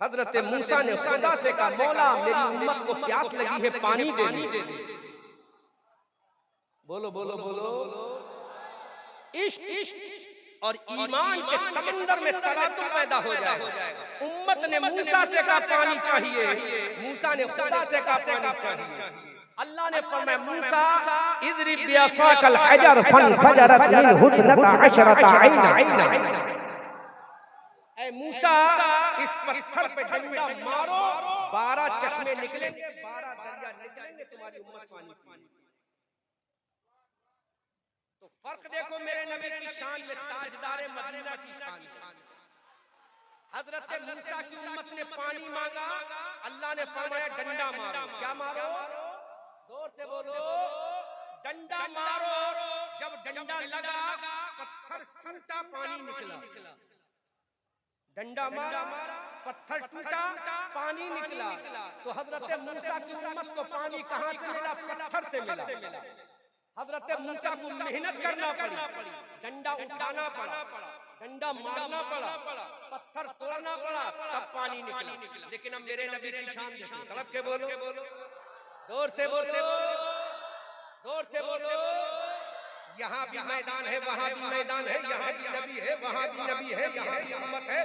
हजरत मूसा ने खुदा से कहा, मौला मेरी उम्मत को प्यास लगी है, पानी दे दे। बोलो बोलो बोलो। इश्क और ईमान के समंदर में तरातुम पैदा हो जाएगा। उम्मत ने मूसा से कहा पानी चाहिए, मूसा ने खुदा से कहा पानी चाहिए। अल्लाह ने फरमाया, मूसा इद्रिब बिअसाकल हजर फनफजरत मिनहु 12 ऐना। ऐ मूसा इस पत्थर पे डंडा मारो, 12 चश्मे निकलेंगे, 12 दरिया निकलेंगे, तुम्हारी उम्मत पानी पीएगी। तो फर्क देखो मेरे नबी की शान में, ताजदारे मदीना की शान। हजरत मूसा की उम्मत ने पानी मांगा, अल्लाह ने फरमाया डंडा मारो। क्या मारो? जोर से बोलो, डंडा मारो। जब डंडा लगा, पत्थर टूटा, पानी निकला। डंडा मारा, पत्थर टूटा, पानी निकला। तो हजरत मूसा की उम्मत को पानी कहां से मिला? पत्थर से मिला। हजरत मूसा को मेहनत करना पड़ी, डंडा उठाना पड़ा, डंडा मारना पड़ा, पत्थर तोड़ना पड़ा, तब पानी निकला। लेकिन अब मेरे नबी की शान देखो, तड़प के बोलो, जोर से बोलो, जोर से बोलो। यहाँ भी मैदान है, वहाँ भी मैदान है, यहाँ भी नबी है, वहाँ भी नबी है, यहाँ भी उम्मत है,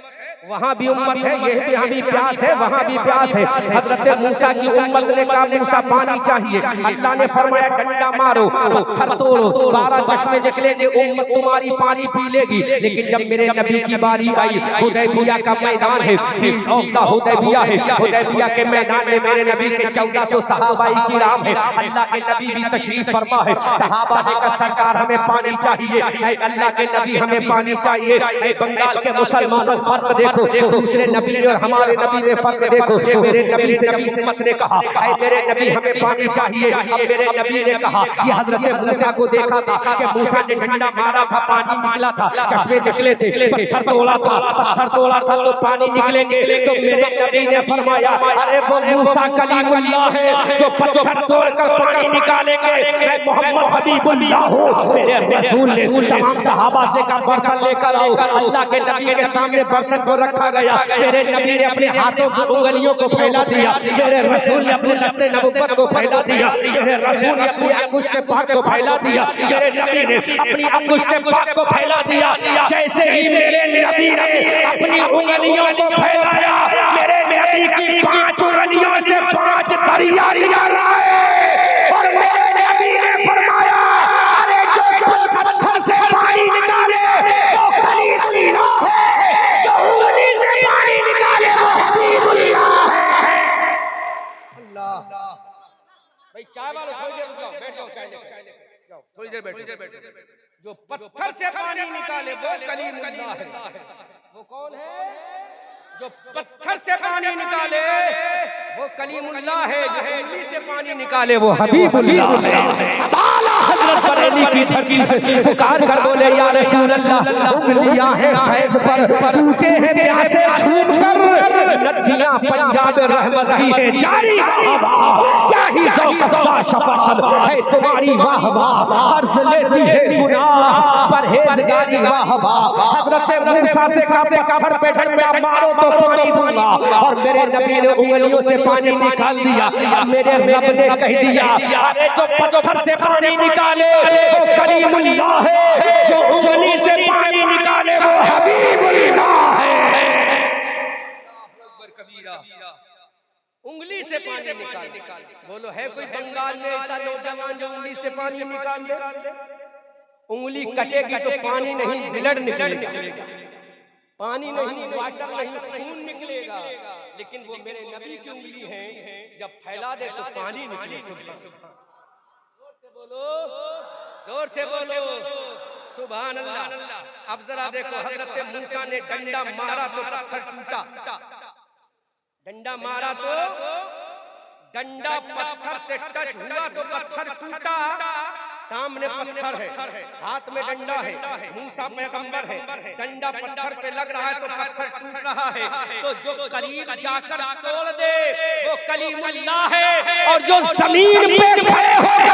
वहाँ भी उम्मत है, यहाँ भी प्यास है, वहाँ भी प्यास है। हजरत मूसा की उम्मत ने कहा, मूसा पानी चाहिए। अल्लाह ने फरमाया डंडा मारो, पत्थर तोड़ो, 12 चश्मे निकलेंगे, उम्मत तुम्हारी पानी पी लेगी। लेकिन जब मेरे नबी की बारी आई, हुदैबिया का मैदान है, फील्ड ऑफ द हुदैबिया है, हुदैबिया के मैदान में मेरे नबी के 1400 सहाबाए किराम है। अल्लाह के नबी भी तशरीफ फरमा है। सहाबा ने कहा, सरकार हमें पानी चाहिए। ऐ अल्लाह के नबी हमें पानी चाहिए। ऐ बंगाल के मुसलमान फर्क देखो, दूसरे नबी और हमारे नबी में फर्क देखो। मेरे नबी से नबी से मत ने कहा ऐ मेरे नबी हमें पानी चाहिए। अब मेरे नबी ने कहा ये हजरत मूसा को देखा था कि मूसा ने डंडा मारा था, पानी निकला था, चश्मे निकले थे, पत्थर तोड़ा था तो पानी निकलेंगे। तो मेरे नबी ने फरमाया अरे वो मूसा कलीमुल्लाह है जो पत्थर तोड़कर पानी निकालेंगे। मैं मोहम्मद हबीबुल्लाह हूं। मेरे रसूल ने तमाम सहाबा से कहा बर्तन लेकर आओ। अल्लाह के नबी के सामने बर्तन को रखा गया। मेरे नबी ने अपने हाथों की उंगलियों को फैला दिया। मेरे रसूल ने अपने दस्ते नबुव्वत को फैला दिया। मेरे रसूल ने अपनी अंगुष्ठ पाक को फैला दिया। मेरे नबी ने अपनी अंगुष्ठ पाक को फैला दिया। जैसे ही मेरे नबी ने अपनी उंगलियों को फैलाया, मेरे नबी की 5 उंगलियों से 5 दरिया निकल आए और मेरे नबी ने फरमाया अरे जो पत्थर से पानी निकाले वो कलीमुल्लाह है, जो उंगली से पानी निकाले वो हबीबुल्लाह है। अल्लाह भाई चाय वालों थोड़ी देर रुक जाओ, बैठ जाओ, चाय लेके जाओ, थोड़ी देर बैठो। जो पत्थर से पानी निकाले वो कलीमुल्लाह है। वो कौन है? जो पत्थर से पानी निकाले वो कलीमुल्लाह है। जो उंगली से पानी निकाले वो हबीबुल्लाह है। आला हजरत बरेली की धरती से पुकार कर बोले या रसूल अल्लाह, उंगलियां हैं फैज़ पर, टूटे हैं प्यासे छूट कर, नदियां पंजाब रहमत की है जारी। क्या ही ज़ौक़ शफ़क़त है तुम्हारी वाह वाह, अर्ज़ लेती है गुनाह परहेज़गारी वाह वाह। हजरत मूसा से कहा पत्थर पे डंडा मारो तो पानी दूंगा, और मेरे नबी ने उंगलियों से पानी निकाल दिया। मेरे रब ने कह दिया अरे जो पत्थर से पानी निकाले वो कलीमुल्लाह है, जो उंगली से पानी निकाले वो हबीबुल्लाह है। उंगली से पानी निकाल, बोलो है कोई बंगाल में ऐसा नौजवान जो उंगली से पानी निकाल दे? उंगली कटेगी तो पानी नहीं ब्लड निकलेगा, पानी नहीं, वाटर नहीं, खून निकलेगा। लेकिन वो मेरे नबी की उंगली है, जब फैला दे तो पानी निकलेगा। जोर से बोलो सुभान अल्लाह। अब जरा देखो हजरत मूसा ने डंडा मारा तो पत्थर टूटा, डंडा मारा तो डंडा पत्थर से टच हुआ तो पत्थर टूटा। सामने पत्थर है, हाथ में डंडा है, मूसा पैगंबर है, डंडा पत्थर पे लग रहा है तो पत्थर टूट रहा है। तो जो करीब जाकर तोड़ दे वो कलीमुल्लाह है, और जो जमीन पे खड़े होकर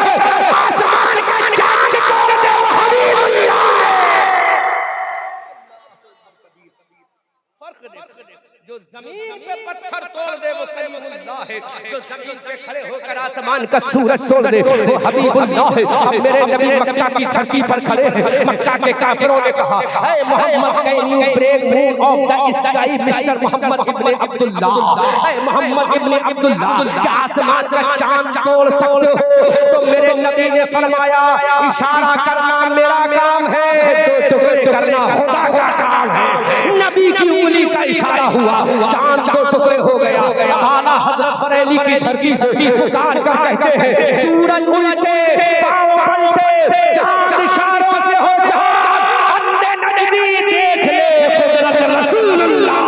आसमान का चांद तोड़ दे वो हबीबुल्लाह है। फर्क देखो, जो जमीन पे पत्थर तोड़ दे वो कलीमुल्लाह है, जो जमीन पे खड़े होकर आसमान का सूरज तोड़ दे वो हबीबुल्लाह है। मेरे नबी मक्का की धरती पर खड़े हैं। मक्का के काफिरों ने कहा हे Muhammad can you break off the sky mister Muhammad इब्ने अब्दुल्लाह, हे मोहम्मद इब्ने अब्दुल्लाह क्या आसमान का चांद तोड़ सकते हो? तो मेरे नबी ने फरमाया इशारा करना मेरा काम है, दो टुकड़े करना खुदा का काम है। नबी की उंगली का इशारा हुआ, चांद दो टुकड़े हो गया। आला हजरत बरेली की धरती से पुकार कर कहते हैं सूरज उलटे पांव पलटे, चांद इशारों से हो जहां अंधे नदी देख ले कुदरत रसूलुल्लाह।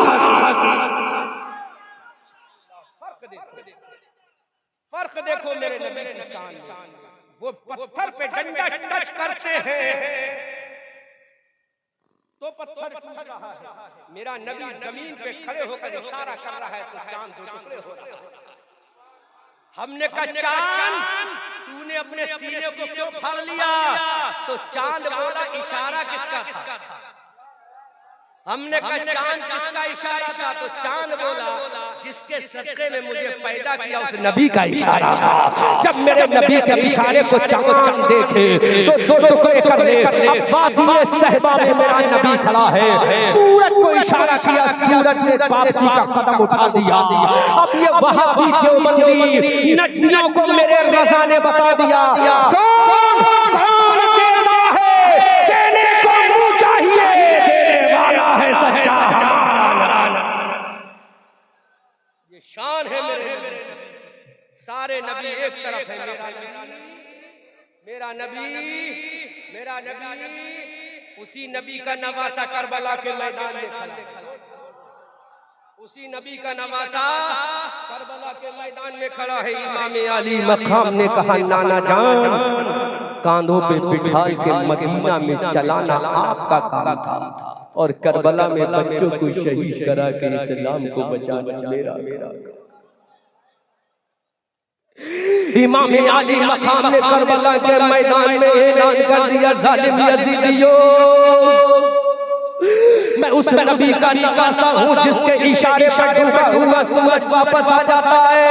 फर्क देखो मेरे नबी की शान। वो पत्थर पे डंडा टच करते हैं तो पत्थर टूट रहा है। मेरा नबी जमीन पे खड़े होकर इशारा कर रहा है तो चांद दो टुकड़े हो रहा है। हमने कहा चांद तूने अपने सीने को क्यों फाड़ लिया? तो चांद बोला इशारा किसका था? हमने कहा चांद किसका इशारा था? तो चांद बोला जिसके सदके में मुझे पैदा किया उस नबी का इशारा था। जब मेरे नबी के इशारे को चांद देखे तो दो टुकड़े कर ले। अब वादिये सहबा में मेरा नबी खड़ा है, सूरज को इशारा किया, सूरज ने वापसी का कदम उठा दिया। अब ये वहाबी देवबंदी नजदियों को मेरे रज़ा ने बता दिया कौन देता है, देने को मुँह चाहिए, देने वाला है सच्चा। ये शान है मेरे सारे नबी एक तरफ है, मेरा मेरा नबी उसी नबी का नवासा करबला के मैदान में खड़ा, उसी नबी का नवासा करबला के मैदान में खड़ा है। इमाम अली मकाम ने कहा नाना जान कांधों पे बिठाल के मदीना में चलाना आपका काम था और करबला में बच्चों को शहीद करा के इस्लाम को बचाना मेरा। इमाम अली मकाम ने करबला के मैदान में ऐलान कर दिया जालिम यजीदियों, मैं उस नबी का नवासा हूँ जिसके इशारे पर डूबा हुआ सूरज वापस आ जाता है।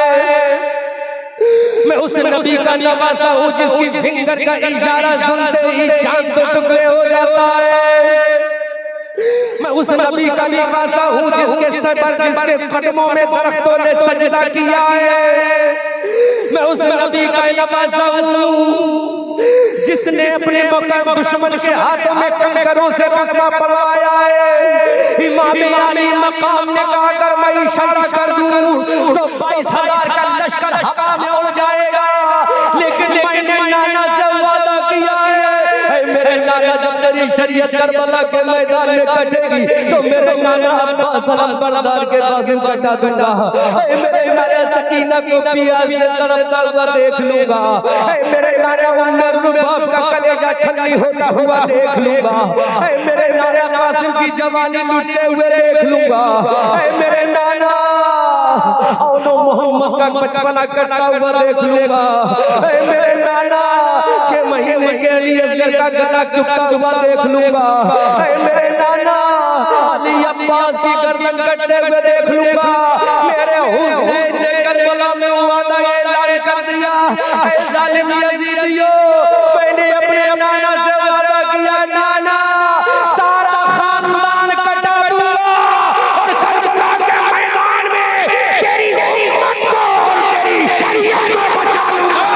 मैं उस नबी का नवासा हूँ जिसकी फिंगर का इशारा सुनते ही चांद तो टुकड़े हो जाता है। मैं उस नबी का नवासा हूँ जिसके सर पर जिसके कदमों में दरख्तों ने सजदा किया है। मैं उस नबी का नवासा हूँ जिसने अपने दुश्मन के हाथों में कंकरों से कलमा पढ़वाया है। इमाम अली मकाम ने कहा अगर मैं इशारा कर दूं तो 22,000 का लश्कर हवा में उड़ जाएगा, लेकिन मैंने नाना से वादा किया है मेरे नाना जब तेरी शरीयत करबला के मैदान में कटेगी तो मेरे नाना अब्बास अलमबरदार के बाजू कटा दूंगा। मेरे नाना सकीना को पिया भी तरफ देख लूंगा। मेरे नाना उमर रुबाब का कलेजा छलनी होता हुआ देख लूंगा। मेरे नाना कासिम की जवानी मिटते हुए देख लूंगा। मेरे नाना और मोहम्मद का बचपना कटा हुआ देख लूंगा। मेरे नाना 6 महीने के लिए का गला चुका हुआ देख लूंगा। मेरे नाना अली अब्बास की गर्दन कटते हुए देख लूंगा। मेरे हुसैन ने करबला में वादा ऐलान कर दिया ऐ जालिम यजीदियों, मैंने अपने नाना से वादा किया नाना सारा खानदान कटा दूंगा और करबला के मैदान में तेरी उम्मत को और तेरी शरीयत को बचा लूंगा।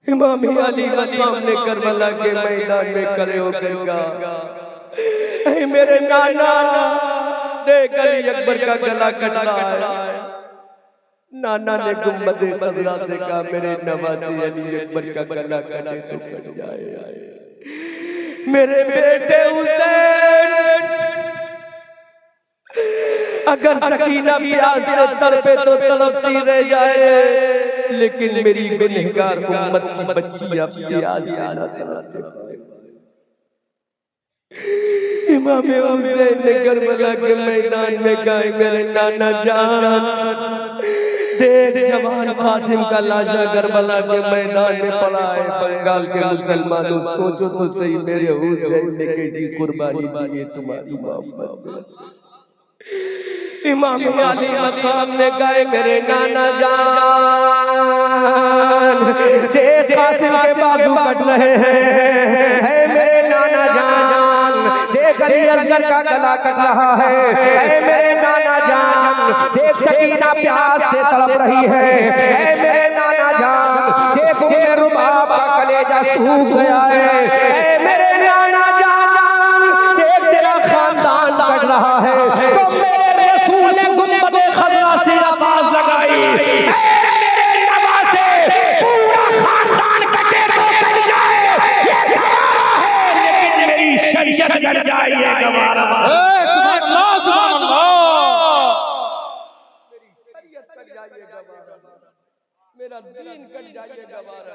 इमाम अली मकाम ने करबला के मैदान में खड़े होकर कहा मेरे नाना देख अली अकबर का गला कट रहा है। नाना ने गुंबद खजरा से कहा मेरे नवासे अली अकबर का गला कटे तो कट जाए। मेरे बेटे हुसैन अगर सकीना प्यास से तड़पे तो तड़पती रह जाए, लेकिन मेरी गुनहगार उम्मत की बच्चियां प्यास से न तड़पे। इमाम हुसैन ने करबला के मैदान में कहा मेरे नाना जान देख जवान कासिम का लाशा करबला के मैदान में पड़ा है। बंगाल के मुसलमानों सोचो तो सही मेरे हुसैन ने कैसी कुर्बानी दी है तुम्हारी मोहब्बत में। इमाम अली मकाम ने कहा मेरे नाना जान देख कासिम के बाजू कट रहे हैं। मेरे नाना जान देख अली असगर का गला कट रहा है। मेरे नाना जान देख सकीना प्यास से तड़प रही है। मेरे नाना जान देख उम्र रुबाब का कलेजा सूख गया है। मेरे नाना जान देख तेरा खानदान कट रहा है। तो मेरे रसूल ने गुंबद खजरा से आवाज लगाई मेरे नवासे पूरा खानदान कटे तो कट जाए ये गवारा है, लेकिन मेरी शरीयत कट जाए ये गवारा। सुभान अल्लाह सुभान अल्लाह। मेरी शरीयत कट जाए ये गवारा, मेरा दीन कट जाए ये गवारा।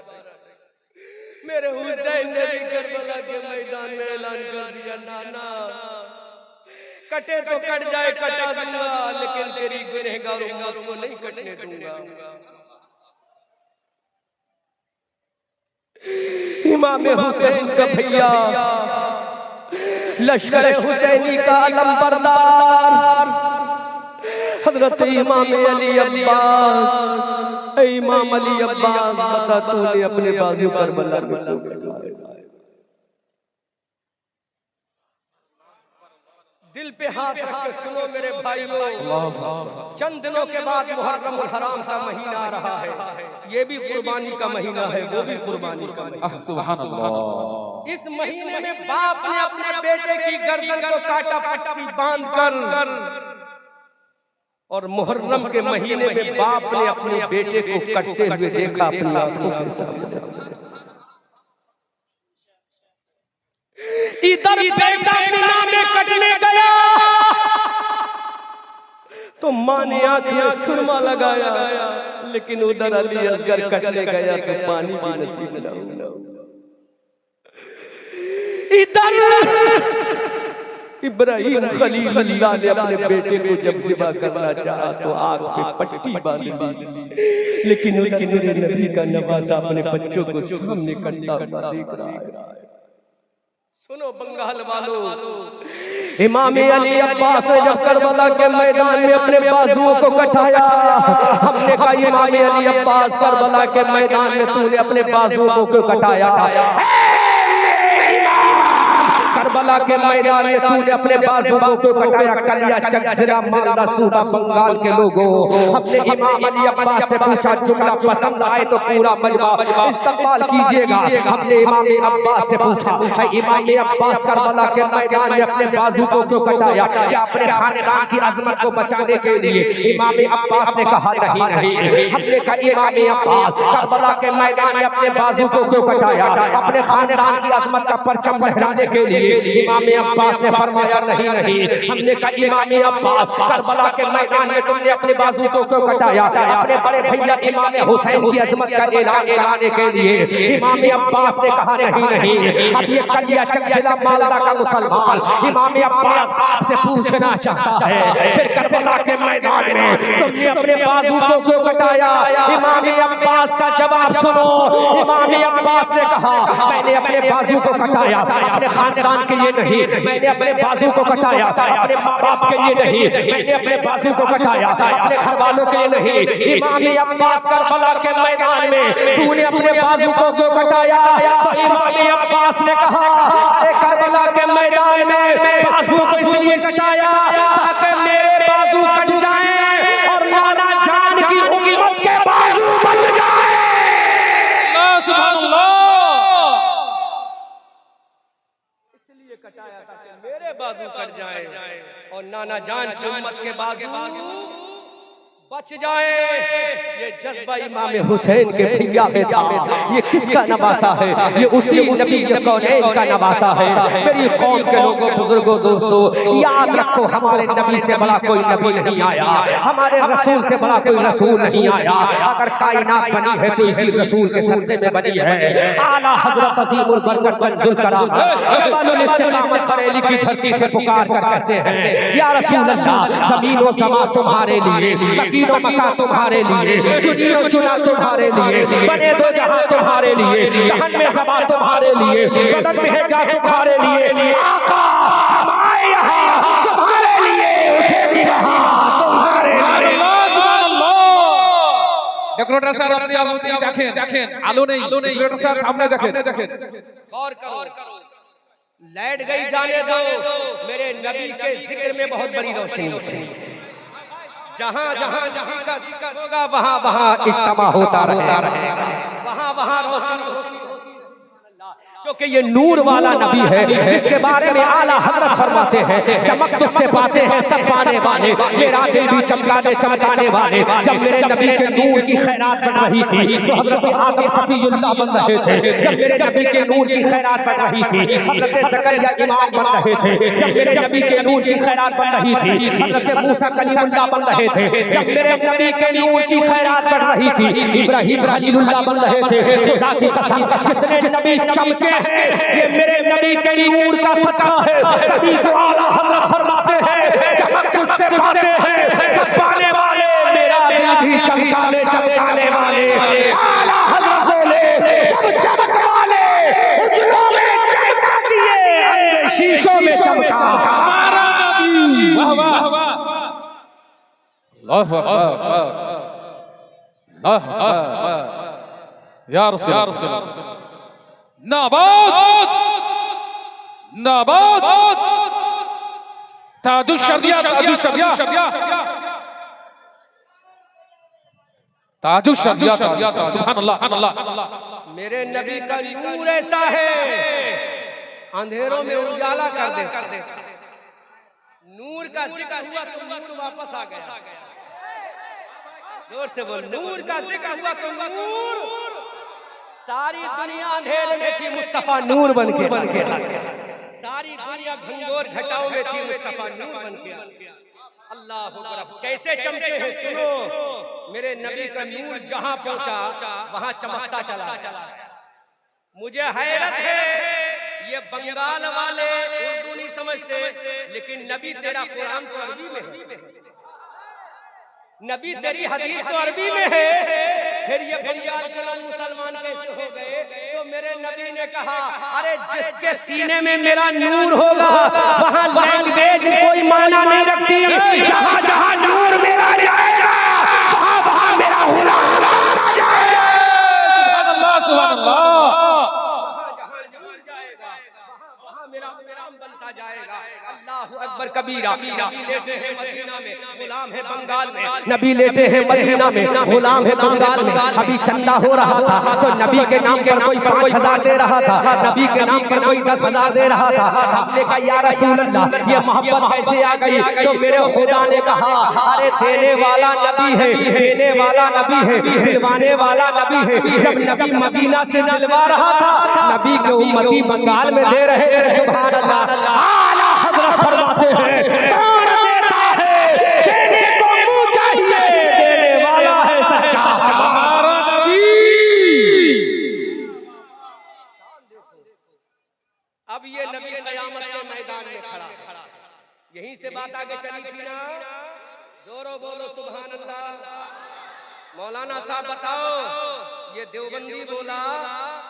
मेरे हुसैन ने भी करबला के मैदान में ऐलान कर दिया नाना कटे तो कट जाए कटा दूंगा, लेकिन तेरी गुनहगार उम्मत को नहीं कटने दूंगा। इमाम हुसैन सफैया लश्कर हुसैनी का अलमबरदार हजरत इमाम अली अब्बास। इमाम अली अब्बास बता तूने अपने बाजू करबला में दिल पे हाथ रख के सुनो मेरे भाइयों, चंद दिनों के बाद मुहर्रम हराम का महीना आ रहा है। ये भी कुर्बानी का महीना है, वो भी कुर्बानी का महीना। सुभान अल्लाह। इस महीने में बाप ने अपने बेटे की गर्दन को काटा पट्टी बांध कर, और मुहर्रम के महीने में बाप ने अपने बेटे को कटते हुए देखा अपनी आंखों के सामने। इधर बेटा मीना में कटने गया तो माँ ने आंख में सुरमा लगाया, लेकिन उधर अली असगर कटने गया तो पानी भी नसीब न हुआ। इधर इब्राहिम खलीलुल्लाह ने अपने बेटे को जब ज़िबा करना चाहा तो आग पे पट्टी बांध ली, लेकिन उसके नबी का नवासा अपने बच्चों को सामने कटता हुआ देख रहा है। सुनो बंगाल वालों, इमाम अली अब्बास ने जब करबला के मैदान में अपने बाजुओं को कटाया, हमने कहा इमाम अली अब्बास करबला के मैदान में तूने अपने बाजुओं को कटाया, करबला के मैदान में तूने अपने बाजुओं को कटाया। कलिया चकजिला मालदा सूबा बंगाल के लोगों, अपने इमाम अली अब्बास से पूछा जुमला पसंद आए तो पूरा मजमा इस्तेमाल कीजिएगा। हमने इमाम अब्बास से पूछा, इमाम अब्बास करबला के मैदान में अपने बाजुओं को कटाया या अपने खानदान की अजमत को बचाने के लिए? इमाम अब्बास ने कहा नहीं। हमने कहा इमाम अब्बास करबला के मैदान में अपने बाजुओं को कटाया अपने खानदान की अजमत का परचम लहराने के लिए? इमाम अब्बास ने फरमाया नहीं। हमने कहा इमाम अब्बास करबला के मैदान में तुमने अपने बाजुओं को कटाया अपने बड़े भैया इमाम हुसैन की अजमत का ऐलान लाने के लिए? इमाम अब्बास ने कहा नहीं। अब ये कलिया चकजिला मालदा का मुसलमान इमाम अब्बास आपसे पूछना चाहता है, फिर करबला के मैदान में तुमने अपने बाजुओं को कटाया, इमाम अब्बास का जवाब सुनो। इमाम अब्बास ने कहा मैंने अपने बाजू को कटाया अपने खानदान के लिए नहीं, मैंने अपने बाजू को कटाया अपने माँ बाप के लिए नहीं, मैंने अपने बाजू को कटाया अपने घर वालों के लिए नहीं। इमाम अब्बास करबला के मैदान में तूने अपने बाजू को कटाया तो इमाम अब्बास ने कहा अरे करबला के मैदान में बाजू को इसलिए कटाया ताकि मेरे बाजू कट जाए और नाना जान की उम्मत के बाजू बच जाए। सुभान अल्लाह। कटाया ताकि मेरे बाजू कट जाए और नाना जान की उम्मत के बाजू बच जाए। ये जज्बा इमाम हुसैन के भैया में था। ये किसका नवासा है? ये उसी नबी कौनैन का नवासा है। मेरी कौम के लोगों, बुजुर्गों, दोस्तों, याद रखो हमारे नबी से बड़ा कोई नबी नहीं आया, हमारे रसूल से बड़ा कोई रसूल नहीं आया। अगर कायनात बनी है तो इसी रसूल के सदक़े में बनी है। आला हज़रत अज़ीमुल बरकत मंजुल कराम जबालुल इस्तिक़ामत बरेली की धरती से पुकार कर कहते हैं या रसूल अल्लाह, ज़मीन व समा तुम्हारे लिए, मकीनो मका तुम्हारे लिए, चुनी व चुना तुम्हारे लिए, बने दो जहां तुम्हारे लिए, जहान में ज़बान तुम्हारे लिए, बदन में है जा तुम्हारे लिए। आका हम आए यहाँ तुम्हारे लिए, उठे भी यहाँ तुम्हारे लिए। डेकोरेटर স্যার আপনি আলোতে দেখেন আলো নেই डेकोरेटर স্যার सामने দেখেন गौर करो लाइट गई जाने दो, मेरे नबी के जिक्र में बहुत बड़ी रोशनी। जहाँ जहाँ जहाँ का जिक्र होगा वहाँ वहाँ इज्तिमा होता रहेगा, वहाँ वहाँ रोशनी। क्योंकि ये नूर वाला नबी है जिसके बारे में आला हज़रत फरमाते हैं चमक तुझसे पाते हैं सब पाने वाले, मेरा दिल भी चमकाने वाले। जब मेरे नबी के नूर की खैरात बन रही थी तो हज़रत आदम सफीउल्लाह बन रहे थे। जब मेरे नबी के नूर की खैरात बन रही थी हज़रत ज़करिया इमाम बन रहे थे। जब मेरे नबी के नूर की खैरात बन रही थी हज़रत मूसा कलीमुल्लाह बन रहे थे। जब मेरे नबी के नूर की खैरात बन रही थी इब्राहीम खलीलुल्लाह बन रहे थे। खुदा की कसम जितने नबी चमके ये मेरे नबी के नूर का सदका है। नबी को आला हज़रत फरमाते हैं चमक तुझसे पाते हैं सब पाने वाले, मेरा दिल भी चमकाने वाले। आला हज़रत बोले सब चमक वाले, उजलों में चमका दिए, अंदर शीशों में चमका हमारा नबी। वाह वाह वाह अल्लाह अल्लाह अल्लाह या रसूल नाबाद ताजुश शरिया ताजुश शरिया ताजुश शरिया सुभान अल्लाह। मेरे नबी का नूर ऐसा है अंधेरों में उजाला कर देता। नूर का जिक्र हुआ तो नूर वापस आ गया। जोर से बोल, नूर का जिक्र हुआ तो नूर। सारी दुनिया अंधेरे में थी, मुस्तफा नूर बन के आ गया। सारी दुनिया घंघोर घटाओं में थी, मुस्तफा नूर बन के आ गया। अल्लाह अकबर, कैसे चमके हैं सुनो। मेरे नबी का नूर जहां पहुंचा वहां चमकता चला। मुझे हैरत है ये बंगाल वाले उर्दू नहीं समझते, लेकिन नबी तेरा कुरान तो अरबी में है, नबी तेरी हदीस तो अरबी में है। फिर ये बंगाल के लोग मुसलमान कैसे हो गए? तो मेरे नबी ने कहा, अरे जिसके सीने में मेरा नूर होगा वहाँ लैंग्वेज कोई माना नहीं रखती। जहाँ जहाँ नूर मेरा जाएगा वहाँ वहाँ मेरा गुलाम आ जाएगा। सुभान अल्लाह सुभान अल्लाह। मेरा गुलाम बनता जाएगा। अल्लाहु अकबर कबीरा। नबी लेटे हैं मदीना में, गुलाम है बंगाल में। नबी लेटे हैं मदीना में, गुलाम है बंगाल में। अभी चंदा हो रहा था तो नबी के नाम पर कोई 5,000 दे रहा था, नबी के नाम पर कोई 10,000 दे रहा था। हमने कहा या रसूल अल्लाह ये मोहब्बत कैसे आ गई? तो मेरे खुदा ने कहा, अरे देने वाला नबी है, देने वाला नबी है, दिलवाने वाला नबी है। जब नबी मदीना से दिलवा रहा था, नबी के उम्मती बंगाल में दे रहे हैं। सुभान अल्लाह। आला हज़रत फरमाते हैं, कौन देता है? देने को मुँह चाहिए, देने वाला है सच्चा हमारा नबी। अब ये नबी क़यामत के मैदान में खड़ा, यहीं से बात आगे चली थी ना। जोरो बोलो सुभान अल्लाह। मौलाना साहब बताओ, ये देवबंदी बोला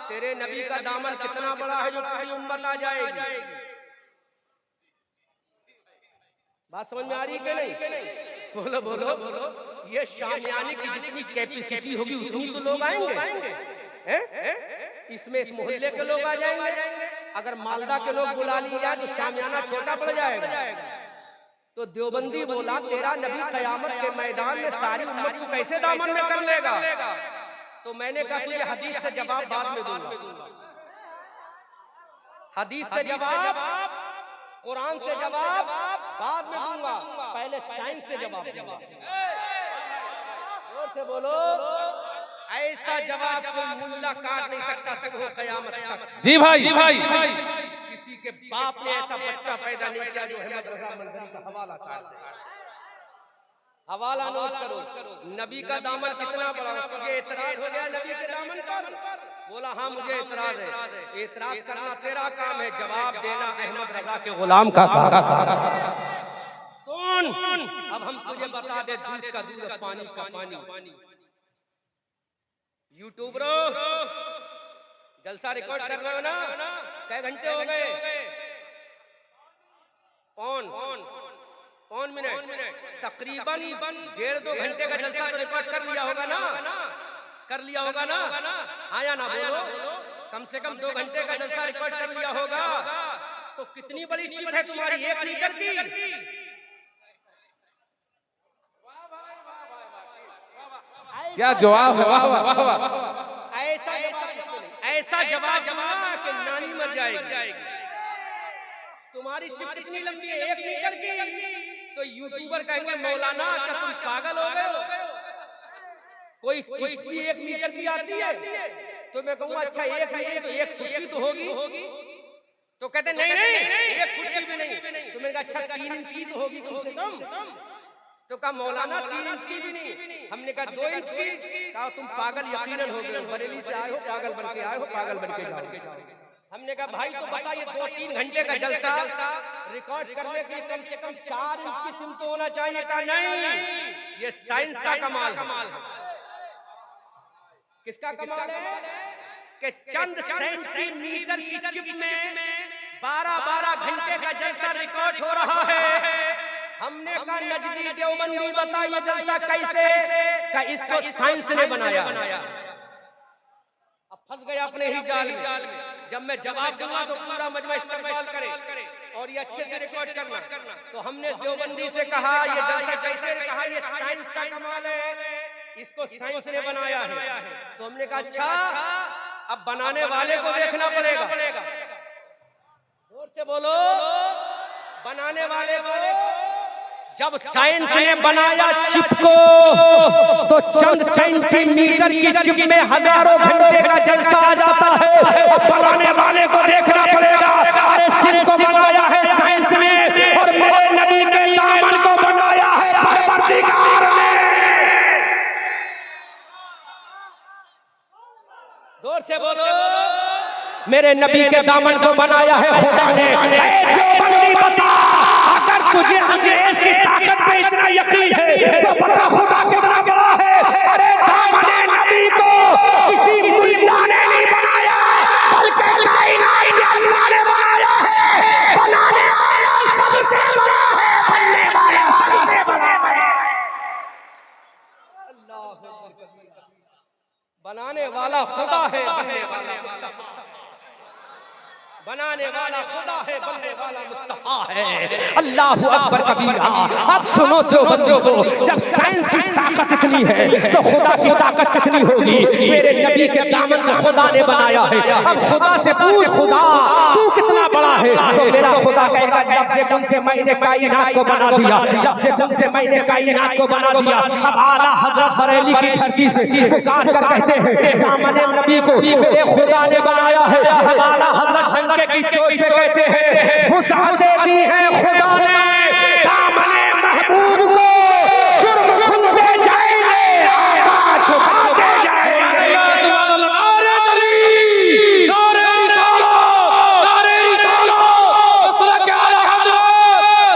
तेरे नबी का दामन कितना बड़ा है जो पूरी उम्मत आ जाएगी। बात समझ में आ रही है कि नहीं? बोलो बोलो बोलो। ये शामियाने की जितनी कैपेसिटी होगी उतनी तो लोग आएंगे, हैं? इसमें इस मोहल्ले के लोग आ जाएंगे। अगर मालदा के लोग बुला लिए जाए तो शामियाना छोटा पड़ जाएगा। तो देवबंदी बोला तेरा नबी क़यामत के मैदान में सारी उम्मत को कैसे दामन में कर लेगा? तो मैंने कहा तुझे हदीस से जवाब बाद में दूंगा। हदीस से जवाब, कुरान से जवाब बाद में दूंगा, पहले साइंस से जवाब दूंगा। जोर से बोलो। ऐसा जवाब कोई मुल्ला काट नहीं सकता सुबह क़यामत तक। जी भाई। किसी के बाप ने ऐसा बच्चा पैदा नहीं किया जो अहमद रजा मंजरी का हवाला काट दे। हवाला नोट करो। नबी का दामन कितना बड़ा है? तुझे एतराज हो गया नबी के दामन पर? बोला हाँ मुझे एतराज है। एतराज करना तेरा काम है, जवाब देना अहमद रजा के गुलाम का काम। सुन, अब हम तुझे बता दे, दूध का दूध, पानी का पानी। यूट्यूबरों जलसा रिकॉर्ड कर रहे हो ना? कै घंटे हो गए? पौन मिनट, तकरीबन 1.5-2 घंटे का जलसा तो रिकॉर्ड कर लिया होगा ना? कर लिया होगा ना? आया ना बोलो। कम से कम 2 घंटे का जलसा रिकॉर्ड कर लिया होगा। तो कितनी बड़ी चीज है तुम्हारी 1 लीटर की? क्या जवाब है? ऐसा जवाब कि नानी मर जाएगी। तुम्हारी चिप कितनी लंबी है? 1 मीटर की। तो यूट्यूबर कहेंगे मौलाना क्या तुम पागल हो गए? कोई 1 मीटर की आती है? तो मैं कहूँगा अच्छा 1 मीटर तो 1 फुट की तो होगी। तो कहते नहीं 1 फुट की भी नहीं। तो मैंने कहा अच्छा 3 इंच की तो होगी कम से कम। तो कहा मौलाना 3 इंच की भी नहीं। हमने कहा 2 इंच की। कहा तुम पागल यकीनन हो गए, बरेली से आए हो, पागल बन के आए हो, पागल बन के जाओगे। हमने कहा भाई तो बताइए 2-3 घंटे का जलसा रिकॉर्ड करने के लिए कम से कम 4 इंच की सिम तो होना चाहिए। कहा नहीं, ये साइंस का कमाल है। किसका कमाल है? कि चंद सेंटीमीटर की चिप में 12-12 घंटे का जलसा रिकॉर्ड हो रहा है। हमने कहा नजदी देवबंदी बताइए जलसा कैसे? का इसको साइंस ने बनाया। अब फंस गया अपने ही जाल में। जब मैं जवाब दूंगा तो पूरा मजमा इस्तेमाल करे और ये अच्छे से रिकॉर्ड करना। तो हमने देवबंदी से कहा ये जलसा कैसे कहा, ये साइंस का कमाल है, इसको साइंस ने बनाया है। तो हमने कहा अच्छा अब बनाने वाले को देखना पड़ेगा। जोर से बोलो, बनाने वाले को। जब साइंस ने बनाया चिप को तो चंद सेंटीमीटर की चिप में हजारों घंटे का जलसा आ जाता है। बनाने वाले को देखना पड़ेगा। अरे सिर को बनाया है साइंस ने और मेरे नबी के दामन को बनाया है परवरदिगार ने। जोर से बोलो, मेरे नबी के दामन को बनाया है खुदा ने। देवबंदी बता, अगर तुझे इसकी ताकत पे इतना यकीन है तो बता खुदा कितना बड़ा है। अरे दामने नबी को किसी मुल्ला ने नहीं बनाया, बल्कि कायनात के अल्लाह ने बनाया है। बनाने वाला सबसे बड़ा है, बनने वाला सबसे बड़ा है। अल्लाह बनाने वाला खुदा है, बनने वाला मुस्तफा। बनाने वाला खुदा है, बनने वाला मुस्तफा है। अल्लाहु अकबर कबीरा। अब सुनो जो बंदों को, जब साइंस की ताकत इतनी है तो खुदा की ताकत कितनी होगी। मेरे नबी के दामन को खुदा ने बनाया है। अब खुदा से पूछ, खुदा तू कितना बड़ा है। तो मेरा खुदा कहेगा जब से तुम से मैंने कायनात को बना दिया, जब से तुम से मैंने कायनात को बना दिया। अब आला हजरत बरेली की धरती से पुकार कर कहते हैं दामन नबी को मेरे खुदा ने बनाया है। आला हजरत की चोट पे कहते हैं हुसैन दी है खुदा ने दामने महबूब को जुर्म खुलते जाएंगे, आका छुपाते जाएंगे। नारे तकबीर, नारे रिसालत, नारे रिसालत, मसलक आला हजरत,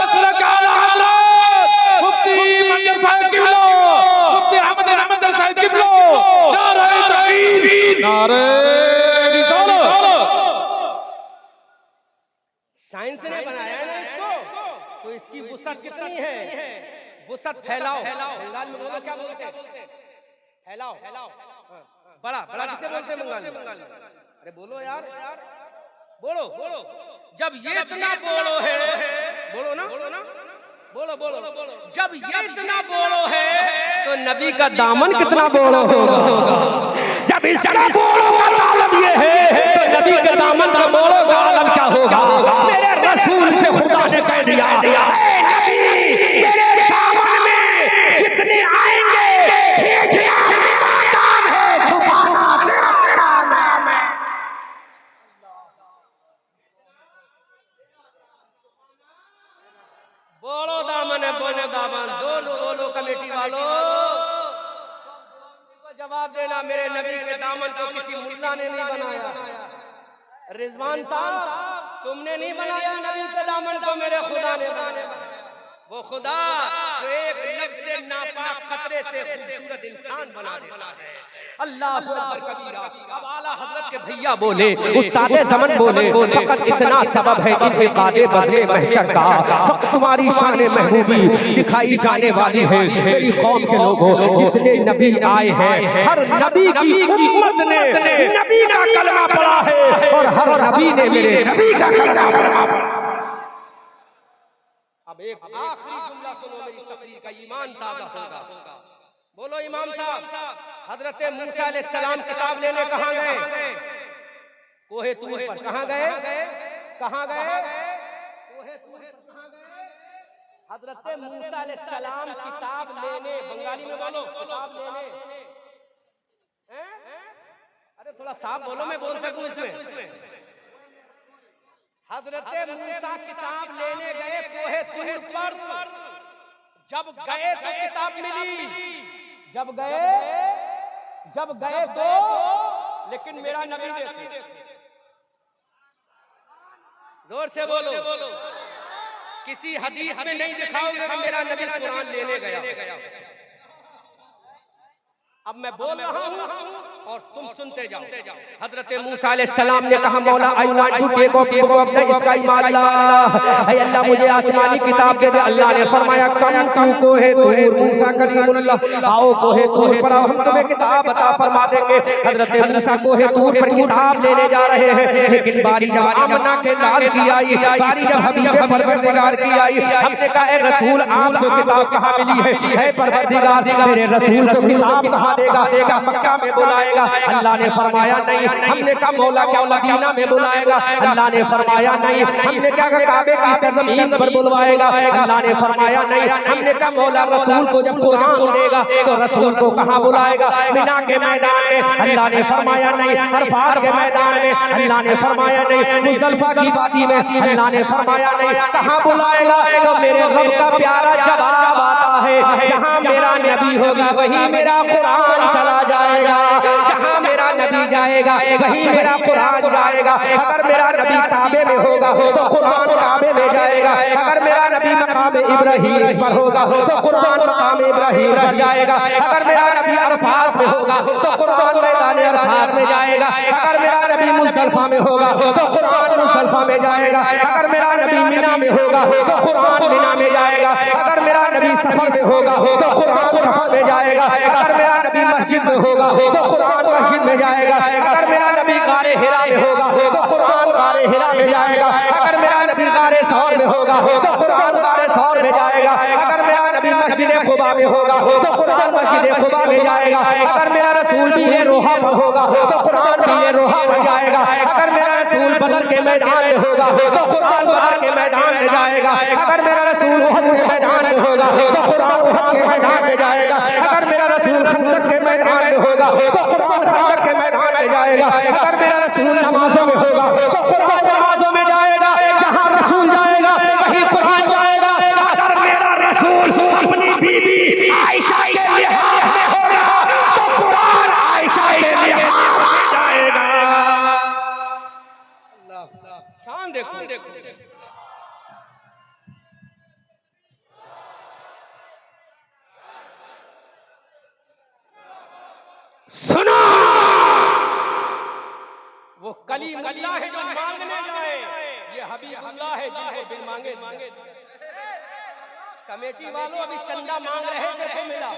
मसलक आला हजरत, मुफ्ती मंजर साहब किबला, मुफ्ती अहमद रहमत साहब किबला। नारे तकबीर, नारे साइंस ने बनाया है ना इसको, तो इसकी वुसअत कितनी है। वुसअत फैलाओ, बंगाल में बोलो क्या बोलते हैं, फैलाओ। बड़ा बड़ा किसे बोलते हैं बंगाल में? अरे बोलो यार, बोलो। जब ये इतना बोलो है, बोलो ना, बोलो। जब ये इतना बोलो है तो नबी का दामन कितना बोलो होगा। जब इसका बोलो का आलम ये है तो नबी के दामन का बोलो का आलम क्या होगा। मेरे रसूल से खुदा ने कह दिया नबी तेरे दामन में जितने आएंगे खींचना मेरा काम है, छुपाना मेरा काम है। बोलो दामन है, बोलो दामन, बोलो कमेटी वालों जवाब देना। मेरे नबी के दामन को किसी मुल्ला ने नहीं बनाया। रिजवान साहब तुमने नहीं बनाया नबी के दामन को, मेरे खुदा ने बनाया। वो खुदा जो एक लफ्ज से नापाक कतरे से खूबसूरत इंसान बना देता है। अल्लाह अकबर कबीरा। अब आला हजरत के भैया बोले, उस्ताद ज़मन बोले, फकत इतना सबब है इंतिकादे बज़्म महशर का, फकत तुम्हारी शान महबूबी दिखाई जाने वाली है। मेरी कौम के लोगों, जितने नबी आए हैं हर नबी की उम्मत ने नबी का कलमा पढ़ा है और हर नबी ने मेरे नबी का कलमा पढ़ा। अब एक आखिरी जुमला सुनो मेरी तकरीर का, ईमान ताज़ा होगा। बोलो इमाम साहब, हजरत मूसा अलैहिस्सलाम किताब लेने कहाँ गए? कोहे तूर पर। कहाँ गए? कोहे तूर पर कहाँ गए? हजरत मूसा अलैहिस्सलाम किताब लेने, बंगाली में बोलो, किताब लेने। अरे थोड़ा साफ बोलो, मैं बोल सकूं इसमें। हजरत मूसा किताब लेने गए कोहे तूर पर। जब गए तो किताब मिली, जब गए तो, लेकिन मेरा नबी देखे। जोर से बोलो। किसी हदीस में नहीं दिखाओगे कि मेरा नबी कुरान लेने गया। अब मैं बोल रहा हूँ और तुम सुनते जाओ। हजरत मूसा अलैहिस्सलाम ने कहा मौला I want to take off book of the sky माला, ऐ अल्लाह मुझे आसमानी किताब दे दे। अल्लाह ने फरमाया कम कम कोहे तूर, मूसा कलीमुल्लाह आओ कोहे तूर पर आओ, हम तुम्हें किताब अता फरमा देंगे। हजरत मूसा कोहे तूर पर किताब लेने जा रहे हैं, लेकिन बारी जब आमना के लाल की आई, बारी जब हबीब परवरदिगार की आई, हमने कहा ए रसूल आपको किताब कहाँ मिली है? है परवरदिगार मेरे रसूल को किताब कहाँ देगा? मक्का में बुलाएगा। अल्लाह ने फरमाया नहीं। हमने कहा मौला क्या मदीना में बुलाएगा? अल्लाह ने फरमाया नहीं। हमने क्या काबे की सरजमीन पर बुलवाएगा? अल्लाह ने फरमाया नहीं। हमने कहा मौला रसूल को जब कुरान देगा तो रसूल को कहाँ बुलाएगा? मिना के मैदान में। अल्लाह ने फरमाया नहीं। अरफात के मैदान में। अल्लाह ने फरमाया नहीं। मुज़दलिफा की वादी में। अल्लाह ने फरमाया नहीं। कहाँ बुलाएगा? तो मेरे रब का प्यारा जवाब आता है, जहाँ मेरा नबी होगा वहीं मेरा कुरान चला जाएगा। जहाँ मेरा नबी जाएगा वहीं मेरा कुरान जाएगा। अगर मेरा नबी काबे में होगा तो कुरान काबे में जाएगा। अगर मेरा नबी मकाम इब्राहीम पर होगा तो कुरान मकाम इब्राहीम पर जाएगा। अगर मेरा नबी अरफात में होगा तो कुरान मैदान अरफात में जाएगा। अगर मेरा नबी मुज़दलिफा में होगा तो कुरान मुज़दलिफा में जाएगा। अगर मेरा नबी मिना में होगा तो कुरान मिना में जाएगा। अगर मेरा नबी सफर में होगा तो कुरान सफर में जाएगा। अगर मेरा नबी मस्जिद में होगा तो कुरान मस्जिद में जाएगा। अगर मेरा नबी गारे हिरा में होगा तो कुरान गारे हिरा में जाएगा। अगर मेरा नबी गारे सौर में होगा तो कुरान गारे सौर में जाएगा। अगर मेरा नबी मस्जिद खुबा में होगा तो कुरान मस्जिद खुबा में जाएगा। अगर मेरा रसूल बीरे रोहा में होगा तो कुरान बीरे रोहा में जाएगा। अगर मेरा रसूल बदर के मैदान में होगा तो कुरान बदर के मैदान में जाएगा। अगर मेरा रसूल उहद के मैदान में होगा तो कुरान उहद के मैदान में जाएगा। अगर मेरा रसूल खंदक के मैदान में होगा तो कुरान खंदक के मैदान में जाएगा। अगर मेरा रसूल नमाजों में होगा तो कुरान नमाजों में जाएगा। जहाँ रसूल जाएगा वहीं कुरान जाएगा। अगर मेरा रसूल अपनी बीबी आयशा के लिहाज में होगा तो कुरान आयशा के लिहाज में जाएगा। शान देखो। सुनो, वो कलीमुल्लाह है जो मांगने जाए, ये हबीबुल्लाह है जिनको बिन मांगे। कमेटी वालों अभी चंदा मांग रहे थे तो मिला,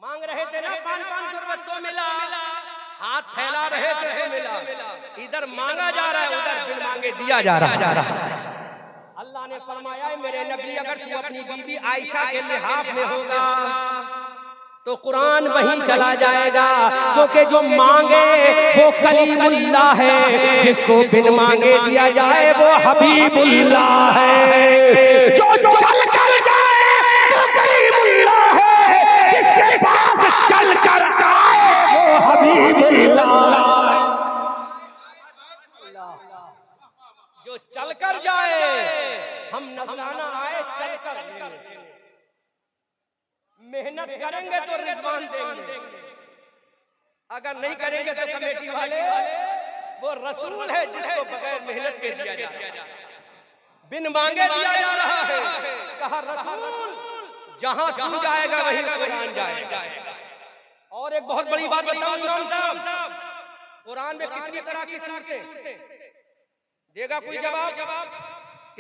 मांग रहे थे ना 500 रुपए तो मिला, हाथ फैला रहे थे तो मिला। इधर मांगा जा रहा है, उधर बिन मांगे दिया जा रहा है। अल्लाह ने फरमाया मेरे नबी अगर तू अपनी बीबी आयशा के लिहाज में होगा तो कुरान वहीं चला जाएगा, क्योंकि जो मांगे वो कलीमुल्लाह है, जिसको बिन मांगे दिया जाए वो हबीबुल्लाह है। जो चल कर जाए वो कलीमुल्लाह है, जिसके पास चल कर जाए वो हबीबुल्लाह। जो चल कर जाए, हम नजराना आए चल कर मेहनत करेंगे तो रिजवान देंगे, अगर नहीं करेंगे तो कमेटी वाले वो रसूल है जिसको बगैर मेहनत के दिया जाता है, बिन मांगे दिया जा रहा है। कहा रसूल जहां तू जाएगा वहीं कुरान जाएगा। और एक बहुत बड़ी बात बताऊं इमाम साहब, कुरान में कितनी तरह की सूरतें देगा कोई जवाब?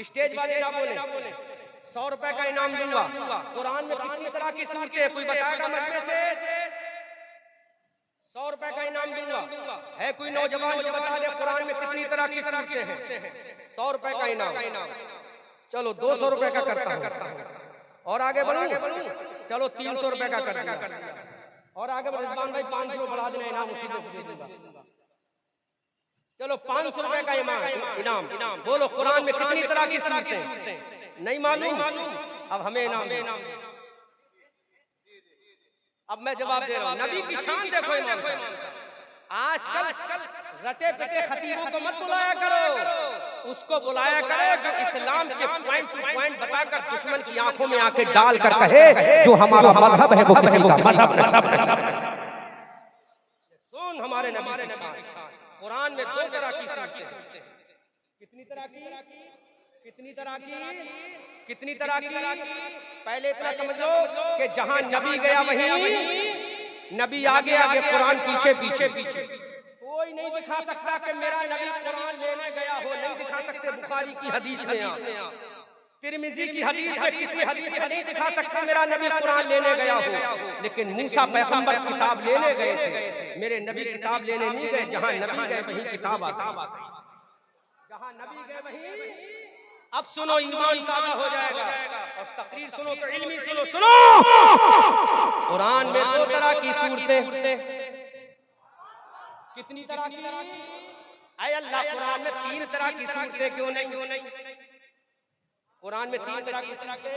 स्टेज वाले ना बोले 100 रुपए का इनाम दूंगा। कुरान में कितनी तरह की सूरतें कोई बताएगा मजमे से? 100 रुपए का इनाम दूंगा। है कोई नौजवान जो बता दे कुरान में कितनी तरह की सूरतें हैं? 100 रुपए का इनाम। चलो 200 रुपए का करता हूँ। और आगे बढ़ूं? चलो 300 रुपए का कर दिया। और आगे रिजवान भाई 500 बढ़ा देना इनाम, उसी में दूंगा। चलो 500 रुपए का इनाम। बोलो कुरान में कितनी तरह की सूरतें? नहीं मालूम? अब हमें इनाम दे। अब मैं जवाब दे रहा हूं। नबी की शान देखो इमाम साहब। आजकल रटे पिटे खतीबों को मत बुलाया करो, उसको बुलाया करो जो इस्लाम के पॉइंट टू पॉइंट बताकर दुश्मन की आंखों में आंखें डाल कर कहे जो हमारा मजहब है वो किसी का मजहब। सुन हमारे नबी की शान। कुरान में 2 तरह की सूरतें। कितनी तरह की? पहले इतना समझ लो कि जहां नबी गया वहीं नबी आगे आगे, कुरान पीछे पीछे पीछे। कोई नहीं दिखा सकता कि मेरा नबी कुरान लेने गया हो, नहीं दिखा सकते। बुखारी की हदीस में, तिरमिजी की हदीस में, किसी हदीस में नहीं दिखा सकता मेरा नबी कुरान लेने गया हो। लेकिन मूसा पैगंबर किताब लेने गए थे, मेरे नबी किताब लेने नहीं गए। जहां नबी गए वहीं किताब आती, जहां नबी गए वहीं। अब सुनो, ईमान ताज़ा हो जाएगा। और तकरीर सुनो तो इल्मी सुनो। सुनो, कुरान में दो तरह की सूरतें, कितनी तरह की? ऐ अल्लाह, कुरान में 3 तरह की सूरतें क्यों नहीं? कुरान में 3 तरह की सूरतें।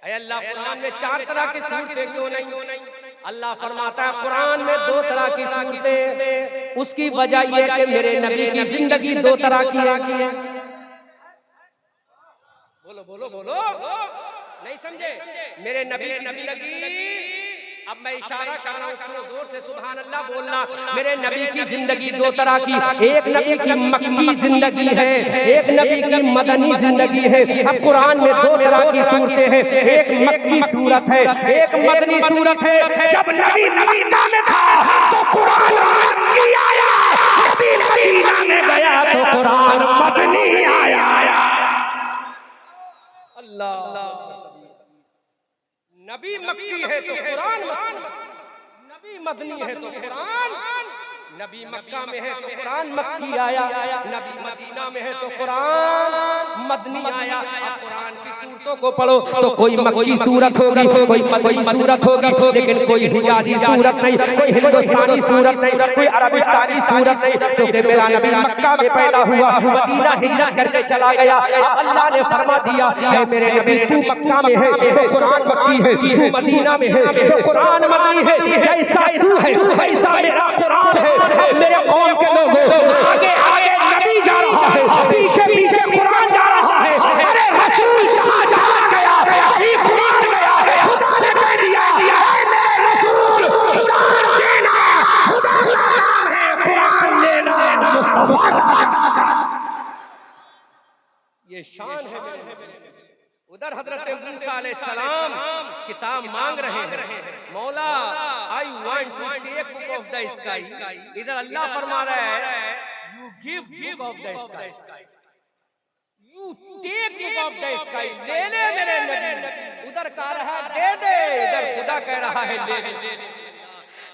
ऐ अल्लाह, कुरान में 4 तरह की सूरतें क्यों नहीं? अल्लाह फरमाता है कुरान में 2 तरह की सूरतें। उसकी वजह यह है कि मेरे नबी की जिंदगी 2 तरह की है। बोलो बोलो बोलो, नहीं समझे? मेरे नबी की जिंदगी, अब मैं इशारा कर रहा हूं, सुनो जोर से, सुभान अल्लाह बोलना। मेरे नबी की जिंदगी 2 तरह की, एक नबी की मक्की जिंदगी है, एक नबी की मदनी जिंदगी है। अब कुरान में 2 तरह की सूरतें हैं, एक मक्की सूरत है, एक मदनी सूरत है। जब नबी मदीना में था तो कुरान मक्की आया, नबी मदीना में गया तो कुरान मदनी आया। अल्लाह, नबी मक्की है तो कुरान, नबी मदनी है तो कुरान। नबी मक्का में है तो कुरान मक्की आया, नबी मदीना में है तो कुरान मदनी आया। अब कुरान की सूरतों को पढ़ो तो कोई मक्की सूरत होगी, कोई मदनी सूरत होगी, लेकिन कोई हिजाजी सूरत नहीं, कोई हिंदुस्तानी सूरत नहीं, कोई अरबिस्तानी सूरत नहीं। क्योंकि मेरा नबी मक्का में पैदा हुआ, मदीना हिजरत करके चला गया। अल्लाह ने फरमा दिया है मेरे नबी तू मक्का में है तो कुरान मक्की है, तू मदीना में है तो कुरान मदनी है। जैसा तू है वैसा मेरा कुरान है। मेरे कौम के लोगों, आगे आगे नबी जा रहा है, पीछे पीछे कुरान जा रहा है। अरे रसूल कहां गया? वही कुरान गया। खुदा ने कह दिया मेरे रसूल कुरान देना, खुदा का नाम है कुरान लेना। ये शान है मेरे। उधर हजरत मूसा अलैहिस्सलाम किताब मांग रहे हैं, मौला I want to take book of the sky. इधर अल्लाह फरमा रहा है you give book of the sky, you take book of the sky, ले ले मेरे नबी। उधर कह रहा है दे दे, इधर खुदा कह रहा है ले ले।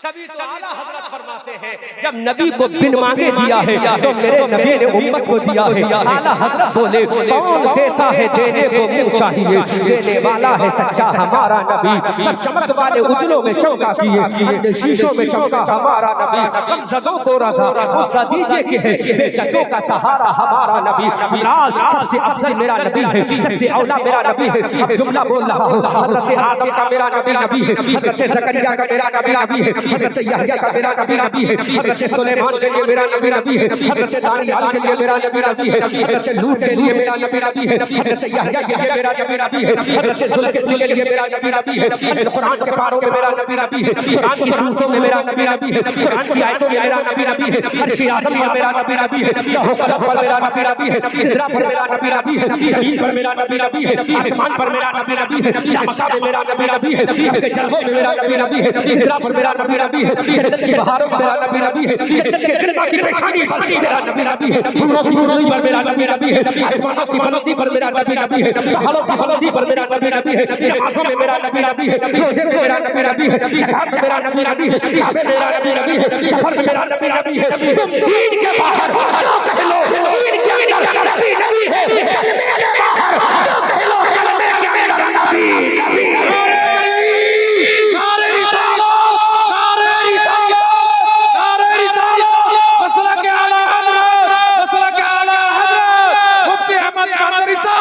तभी तो आला हजरत फरमाते हैं जब नबी को बिन मांगे दिया है तो मेरे नबी ने उम्मत को दिया है। आला हजरत बोले कौन देता है देने को मुंह चाहिए, देने वाला है सच्चा हमारा नबी। सब चमक वाले उजलों में चमका किए, शीशों में चमका हमारा नबी। हम जगहों को रजा उसका दीजिए कि है, बेकसों का सहारा हमारा नबी। बिलाल सबसे अफजल मेरा नबी है, सबसे औला मेरा नबी है। अब जुमला बोल रहा हूं, हजरत आदम का मेरा नबी है, हजरत जकरिया का मेरा नबी है, हजरत यहया का मेरा नबी है, हजरत सुलेमान के लिए मेरा नबी है, हजरत दानियाल के लिए मेरा नबी है, हजरत लूत के लिए मेरा नबी है, हजरत यहया के लिए मेरा नबी है, हजरत जुल्किफल के लिए मेरा नबी है। कुरान के पारों में मेरा नबी है, कुरान की सूरतों में मेरा नबी है, कुरान की आयतों में मेरा नबी है, अर्श आज़म पर मेरा नबी है, लौह कलम पर मेरा नबी है, सिदरा पर मेरा नबी है, जमीन पर मेरा नबी है, आसमान पर मेरा नबी है, मक्का में मेरा नबी है, जलवों में मेरा नबी है, सिदरा पर मेरा नबी है, जन्नत की बहारों में मेरा नबी है, जन्नत के जन्नत की पेशानी पर मेरा नबी है, फूलों की रोज़ी पर मेरा नबी है, आसमानों की बुलंदी पर मेरा नबी है, पहाड़ों की बुलंदी पर मेरा नबी है, नमाज़ों में मेरा नबी है, रोज़े में मेरा नबी है, ज़कात में मेरा नबी है, काबे में मेरा नबी है, सफर में मेरा नबी है। तुम दीन के बाहर जो कह लो दीन के अंदर नबी है, कलमे के बाहर जो कह लो कलमे के अंदर नबी।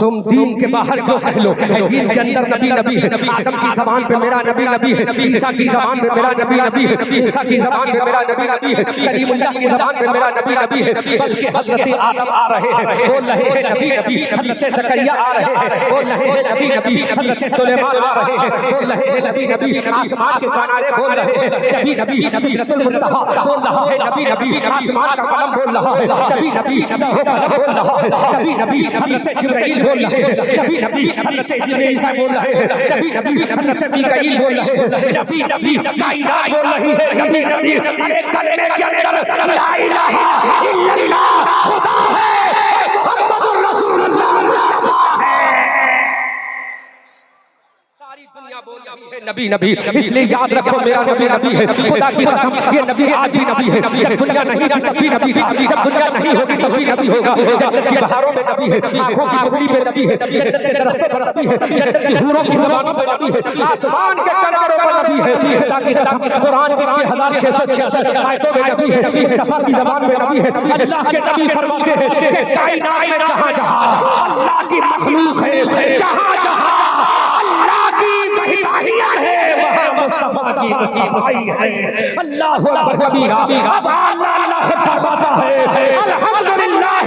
तुम दीन के बाहर जो कह लो, दीन के अंदर नबी है। आदम की ज़बान पे मेरा नबी है, ईसा की ज़बान पे मेरा नबी है, मूसा की ज़बान पे मेरा नबी है, कलीमुल्लाह की ज़बान पे मेरा नबी है। बल्कि हज़रत आदम आ रहे हैं, बोल रहे हैं नबी, हज़रत ज़करिया आ रहे हैं, बोल रहे हैं नबी, हज़रत सुलेमान आ रहे हैं, बोल रहे हैं नबी, आसमान के किनारे बोल रहे हैं नबी, सिदरतुल मुंतहा बोल रहा है नबी, आसमान का कलम बोल रहा है नबी, लौह कलम बोल रहा है नबी, हज़रत जिब्राइल बोल रहे हैं नबी नबी हज़रत इब्राहीम ईसा बोल रहे हैं, नबी नबी हज़रत मीकाईल बोल रहे हैं, नबी नबी कायनात बोल रही है, नबी नबी अरे कलमे के अंदर ला इलाहा इल्लल्लाह खुदा है, मुहम्मदुर रसूलुल्लाह मुस्तफा है। सारी दुनिया बोल रही है नबी नबी, इसलिए याद रखो मेरा नबी नबी है, खुदा की कसम ये नबी आज भी नबी है। जब दुनिया नहीं थी तब भी नबी था, जब दुनिया नहीं होगी तब भी नबी होगा। जन्नत की बहारों में नबी है, आंखों की खुली पे नबी है, जन्नत के दरख्तों पर नबी है, जन्नत की हूरों की ज़बानों पे नबी है, आसमान के किनारों पर नबी है। खुदा की कसम कुरान की 6666 आयतों में नबी है, मुस्तफा की ज़बान में नबी है। अल्लाह के नबी फरमाते हैं कि कायनात में जहां जहां अल्लाह की मखलूक है, जहां जहां अल्लाह की महिमानियत है, वहां मुस्तफा की मुस्तफाई है। अल्लाहु अकबर कबीरा। अब अल्लाह खुद फरमाता है अल्हम्दुलिल्लाह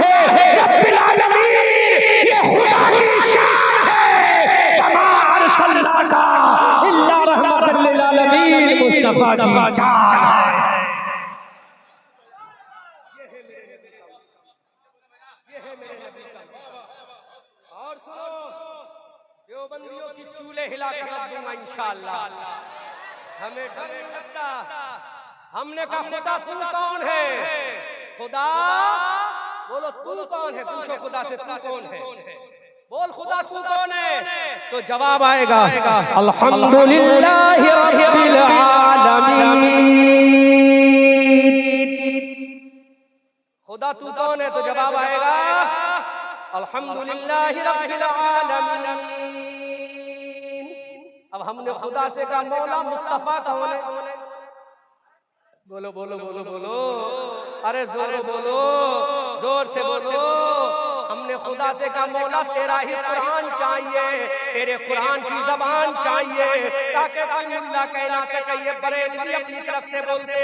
रब्बिल आलमीन, ये खुदा की शान है। वमा अरसलनाका इल्ला रहमतल लिल आलमीन, मुस्तफा की शान है। और सुनो, देवबंदियों की चूल्हे हिला कर रख दूंगा इंशाअल्लाह। हमें डर नहीं लगता। हमने कहा खुदा तू कौन है? खुदा बोलो तू कौन है? पूछो खुदा से तू कौन है? बोल खुदा तू कौन है? तो जवाब आएगा अल्हम्दुलिल्लाहि रब्बिल आलमीन। खुदा तू कौन है? तो जवाब आएगा अल्हम्दुलिल्लाहि रब्बिल आलमीन। अब हमने खुदा से कहा मौला मुस्तफा कौन है? बोलो बोलो बोलो बोलो, अरे जोर बोलो, जोर से बोलो। हमने खुदा से कहा मौला तेरा ही कुरान चाहिए, तेरे कुरान की ज़बान चाहिए, ताकि कोई मुल्ला कह ना सके ये बरेलवी अपनी तरफ से बोलते।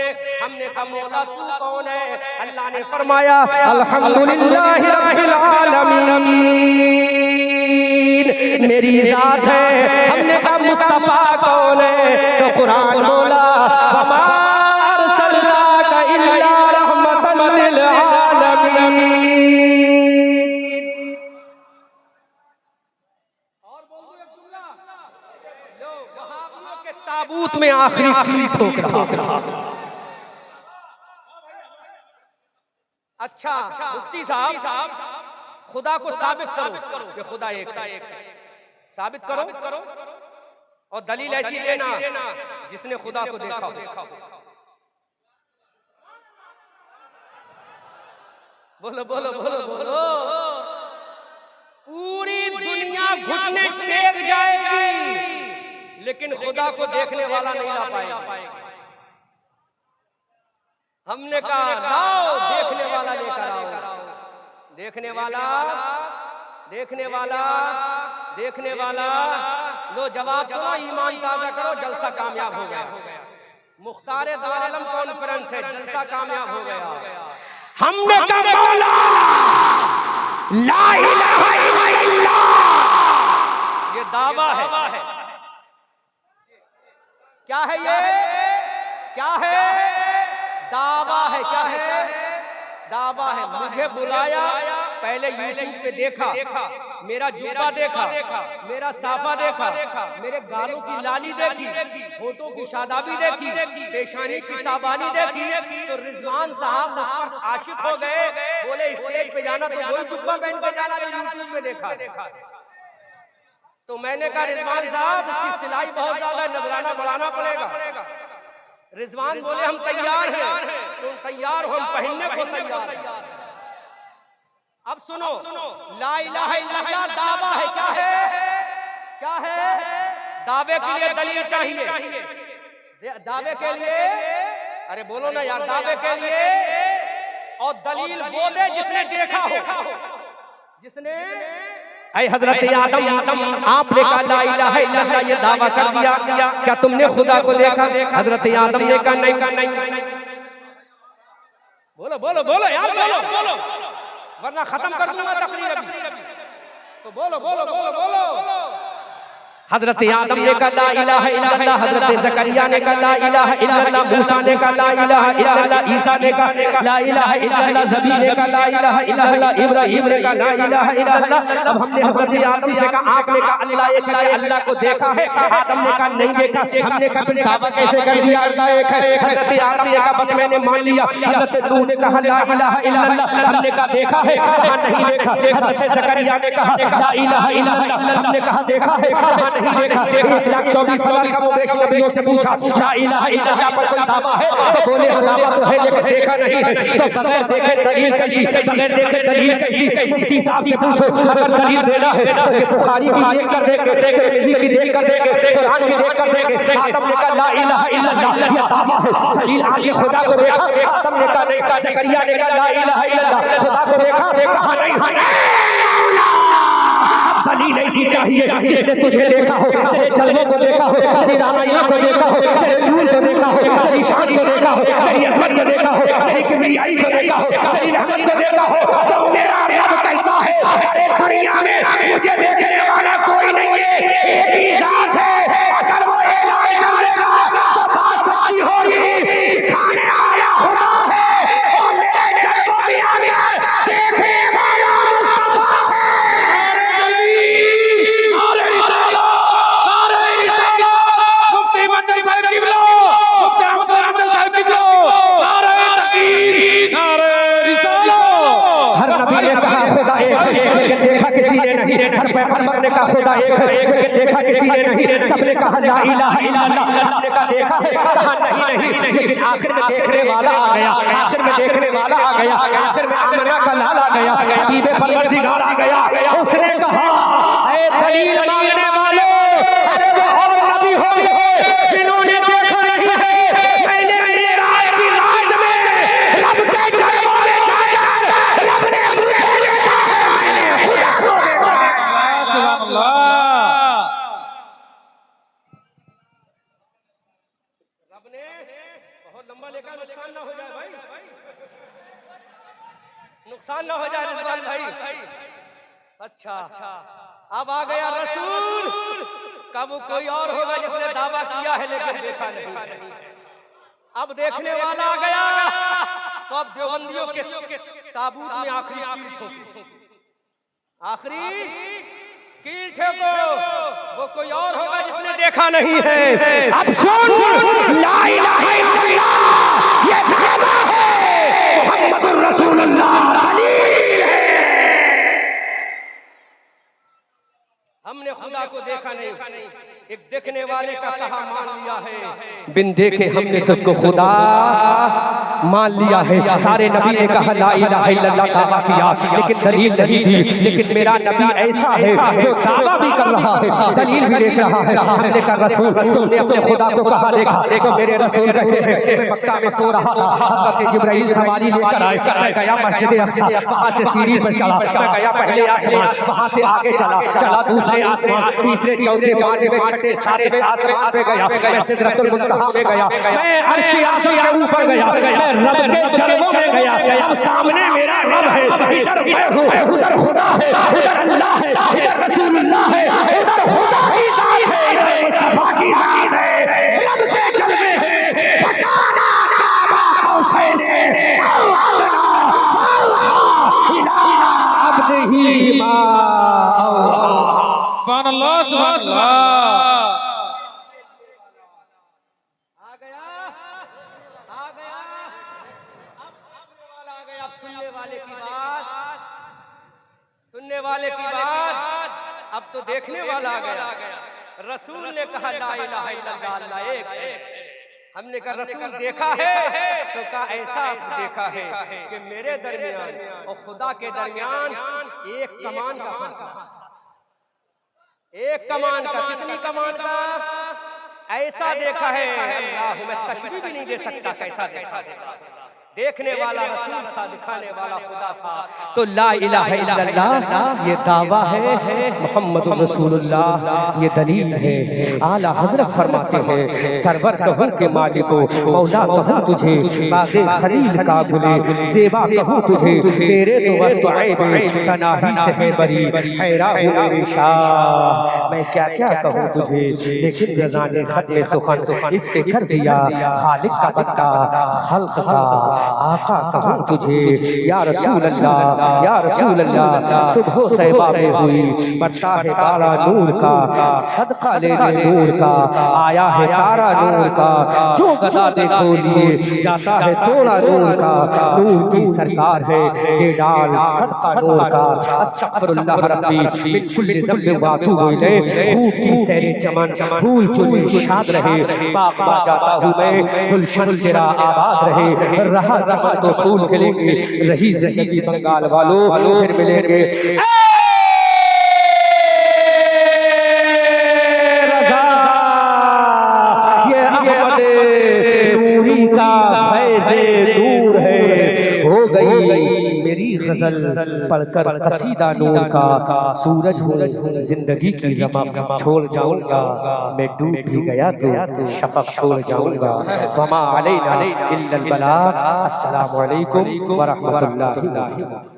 हमने कहा मौला तू कौन है? अल्लाह ने फरमाया अल्हम्दुलिल्लाहि रब्बिल आलमीन, मेरी ज़ात है। हमने कहा मुस्तफा कौन है? तो कुरान बोला वमा अरसलनाका इल्ला रहमतल लिल आलमीन। और बोल दो एक जुमला, लो वहाबियों के ताबूत में आखिरी ठोक रहा। अच्छा मुफ्ती साहब, खुदा को साबित करो कि खुदा एक है। साबित करो और दलील ऐसी लेना जिसने खुदा को देखा हो। बोलो बोलो बोलो बोलो। पूरी दुनिया घुटने टेक जाएगी लेकिन खुदा को देखने वाला नहीं ला पाएगा। हमने कहा लाओ देखने वाला लेकर आओ। देखने वाला देखने वाला देखने वाला। लो जवाब सुनो, ईमान ताज़ा करो, जलसा कामयाब हो गया। मुख्तार दो आलम कॉन्फ्रेंस है, जलसा कामयाब हो गया। हमने कहा मौला ला इलाहा इल्लल्लाह, ये दावा है। क्या है ये? क्या है? दावा है। क्या है? दावा है। मुझे बुलाया, पहले यूट्यूब पे देखा, मेरा जुब्बा देखा, मेरा साफा देखा, मेरे गालों की लाली देखी, होठों की शादाबी देखी, पेशानी की ताबानी देखी, तो रिजवान साहब मुझ पर आशिक हो गए। बोले स्टेज पे जाना तो वही जुब्बा पहन के जाना जो यूट्यूब पे देखा। तो मैंने कहा रिजवान साहब इसकी सिलाई बहुत ज्यादा, नजराना बढ़ाना पड़ेगा। रिजवान बोले हम तैयार हैं। तुम तैयार हो, हम पहनने को तैयार हैं। अब सुनो, ला इलाहा इल्लल्लाह दावा है। क्या है? क्या है? दावे के लिए दलील चाहिए। दावे के लिए, अरे बोलो ना यार, दावे के लिए और दलील बोले जिसने देखा हो। जिसने ऐ हजरत आदम, आपने कहा ला इलाहा इल्लल्लाह, ये दावा कर दिया, क्या तुमने खुदा को देखा? हजरत आदम ने कहा नहीं। बोलो बोलो बोलो यार, बोलो वरना खत्म कर दूंगा तकरीर अभी। तो बोलो बोलो बोलो बोलो। हजरत आदम ने कहा ला इलाहा इल्लल्लाह, हजरत जकरिया ने कहा ला इलाहा इल्लल्लाह, मूसा ने कहा ला इलाहा इल्लल्लाह, ईसा ने कहा ला इलाहा इल्लल्लाह, ज़बी ने कहा ला इलाहा इल्लल्लाह, इब्राहीम ने कहा ला इलाहा इल्लल्लाह। अब हमने हजरत आदम से कहा आपने कहा अल्लाह एक है, अल्लाह को देखा है? आदम ने कहा नहीं देखा। हमने कहा फिर दावा कैसे कर दिया अल्लाह एक है? हजरत आदम ने कहा बस मैंने मान लिया। हजरत नूह ने कहा ला इलाहा इल्लल्लाह, हमने कहा देखा है? कहा नहीं देखा। हजरत जकरिया ने कहा ला इलाहा इल्लल्लाह, हमने कहा देखा है? कहा नहीं देखा। 1,24,000 का मोवेशी नबियों से पूछा ला इलाहा इल्लल्लाह पर कोई दावा है? तो बोले दावा तो है लेकिन देखा नहीं है। तो बगैर देखे दलील कैसी? बगैर देखे दलील कैसी? मुफ्ती साहब से पूछो अगर दलील देना है तो बुखारी की देख कर देंगे, तिरमिज़ी की देख कर देंगे, कुरान की देख कर देंगे। आदम ने कहा ला इलाहा इल्लल्लाह ये दावा है, दलील आगे खुदा को देखा। आदम ने कहा नहीं कहा। जकरिया ने कहा ला इलाहा इल्लल्लाह खुदा को देखा। कहा नहीं दलील ऐसी चाहिए जिसने तुझे देखा हो, तेरे जलवों को देखा हो, तेरी रामायण को देखा हो, तेरे नूर को देखा हो, तेरी शान को देखा हो, तेरी अज़मत को देखा हो, तेरी किबरियाई को देखा हो, तेरी रहमत को देखा हो। तो मेरा रब कहता है अरे दुनिया में मुझे देखने वाला कोई नहीं है, एक ही ज़ात है। अगर वो ऐलान कर देगा तो बात सच्ची होगी। दिखाने आया खुदा है और मेरे जलवों में आकर देखने वाला मुस्तफा है। हर नबी ने कहा खुदा एक है लेकिन देखा किसी ने नहीं। हर पैगंबर ने कहा खुदा एक है लेकिन देखा किसी ने नहीं। सबने कहा ला इलाहा इल्लल्लाह, हमने कहा देखा है? कहा नहीं। लेकिन आखिर में देखने वाला आ गया, आखिर में देखने वाला आ गया, आखिर में आमना का लाल आ गया, हबीब परवरदिगार आ गया। उसने कहा ऐ दलील मांगने वाले, अरे वो और नबी होंगे जिन्होंने देखा नहीं है। मैंने मेराज की रात में रब के जलवों में जाकर रब ने मुझे देखा है, मैंने खुदा को देखा है। सुभान अल्लाह। रब ने बहुत लंबा लेकर नुकसान ना हो जाए भाई, नुकसान ना हो जाए रिजवान भाई। अच्छा अब आ गया रसूल। कब कोई और होगा जिसने दावा किया है लेकिन देखा नहीं। अब देखने वाला आ गया तो अब देवबंदियों के ताबूत में आखिरी कील ठोको, वो कोई और होगा जिसने देखा नहीं है। अब सुन ला इलाहा इल्लल्लाह ये दावा है, मुहम्मदुर रसूलुल्लाह दलील है। हमने खुदा को देखा नहीं, एक देखने वाले का कहा मान लिया है। बिन देखे हमने तुझको खुदा मान लिया है। सारे नबी ने कहा ला इलाहा इल्लल्लाह दावा किया लेकिन दलील नहीं दी। लेकिन मेरा नबी ऐसा है जो दावा भी कर रहा है, दलील भी देख रहा है। हमने कहा रसूल तुमने अपने खुदा को कहा देखा? देखो मेरे रसूल कैसे हैं। मैं मक्का में सो रहा था, हज़रत जिब्राइल सवारी लेकर आए। मैं गया मस्जिद अक्सा, वहां से सीढ़ी पर चढ़ा। मैं गया पहले आसमान, वहां से आगे चला दूसरे आसमान, तीसरे चौथे पांचवें छठे सातवें आसमान पे गया। मैं सिदरतुल मुंतहा में गया, मैं अर्श आज़म के ऊपर गया, मैं रब के जलवों में गया। अब सामने मेरा रब है, इधर मैं हूं, उधर खुदा है, उधर अल्लाह है, इधर रसूलुल्लाह है, इधर खुदा की जात है, इधर मुस्तफा की जात है। रब के जलवे हैं, फकाना काबा कौसैने औ अदना इला अब्दिही मा सुभान अल्लाह, सुभान अल्लाह। आ गया अब सुनने वाले की बात, सुनने वाले की बात। अब तो देखने वाला आ गया। रसूल ने कहा ला इलाहा इल्लल्लाह अल्लाह एक है। हमने कहा रसूल देखा है? तो कहा ऐसा देखा है कि मेरे दरमियान और खुदा के दरमियान एक कमान का फासला, एक कमान का। कितनी कमान का? ऐसा देखा है अल्लाह मैं तशबीह भी नहीं दे सकता कैसा देखा। देखने वाला रसूल था, दिखाने वाला खुदा था। तो ला इलाहा इल्लल्लाह ये दावा है, मोहम्मद रसूलुल्लाह ये दलील है। आला हजरत फरमाते हैं, सरवर कहूं के मालिको, मौला कहूं तुझे, बागे खलील का गुले, ज़ेबा कहूं तुझे, तेरे तो वस्त ऐबे तनाही से है बरी, हैरान हूं मेरी शाह, मैं क्या क्या कहूं तुझे। लेकिन रज़ा ने खत में सुखन इस पे कर दिया, खालिक का बंदा खल्क का आका कहूं तुझे। या रसूल अल्लाह, या रसूल अल्लाह, सुबह तैबा में हुई, बरता है तारा नूर का, सदका ले ले नूर का, आया है तारा नूर का, जो गदा देखो लिए जाता है तोड़ा नूर का, नूर की सरकार है ये डाल सदका नूर का। अस्तगफिरुल्लाह रब्बी मिन कुल्ली ज़ंबिन व अतूबु इलैह। खूब की सैरी चमन फूल चुनी शाद रहे, बाग बा जाता हूँ मैं, गुलशन तेरा आबाद रहे, रहा चमन तो फूल खिलेंगे, रही ज़िंदगी बंगाल वालों, फिर मिलेंगे। ये अहमद नूरी का फैज़े नूर है, हो गई मेरी गजल पढ़कर कसीदा नूर का। सूरज हूँ जिंदगी की रमक छोड़ जाऊंगा, मैं डूब भी गया तो शफक छोड़ जाऊंगा। वमा अलैना इल्लल बलाग। अस्सलामु अलैकुम व रहमतुल्लाहि।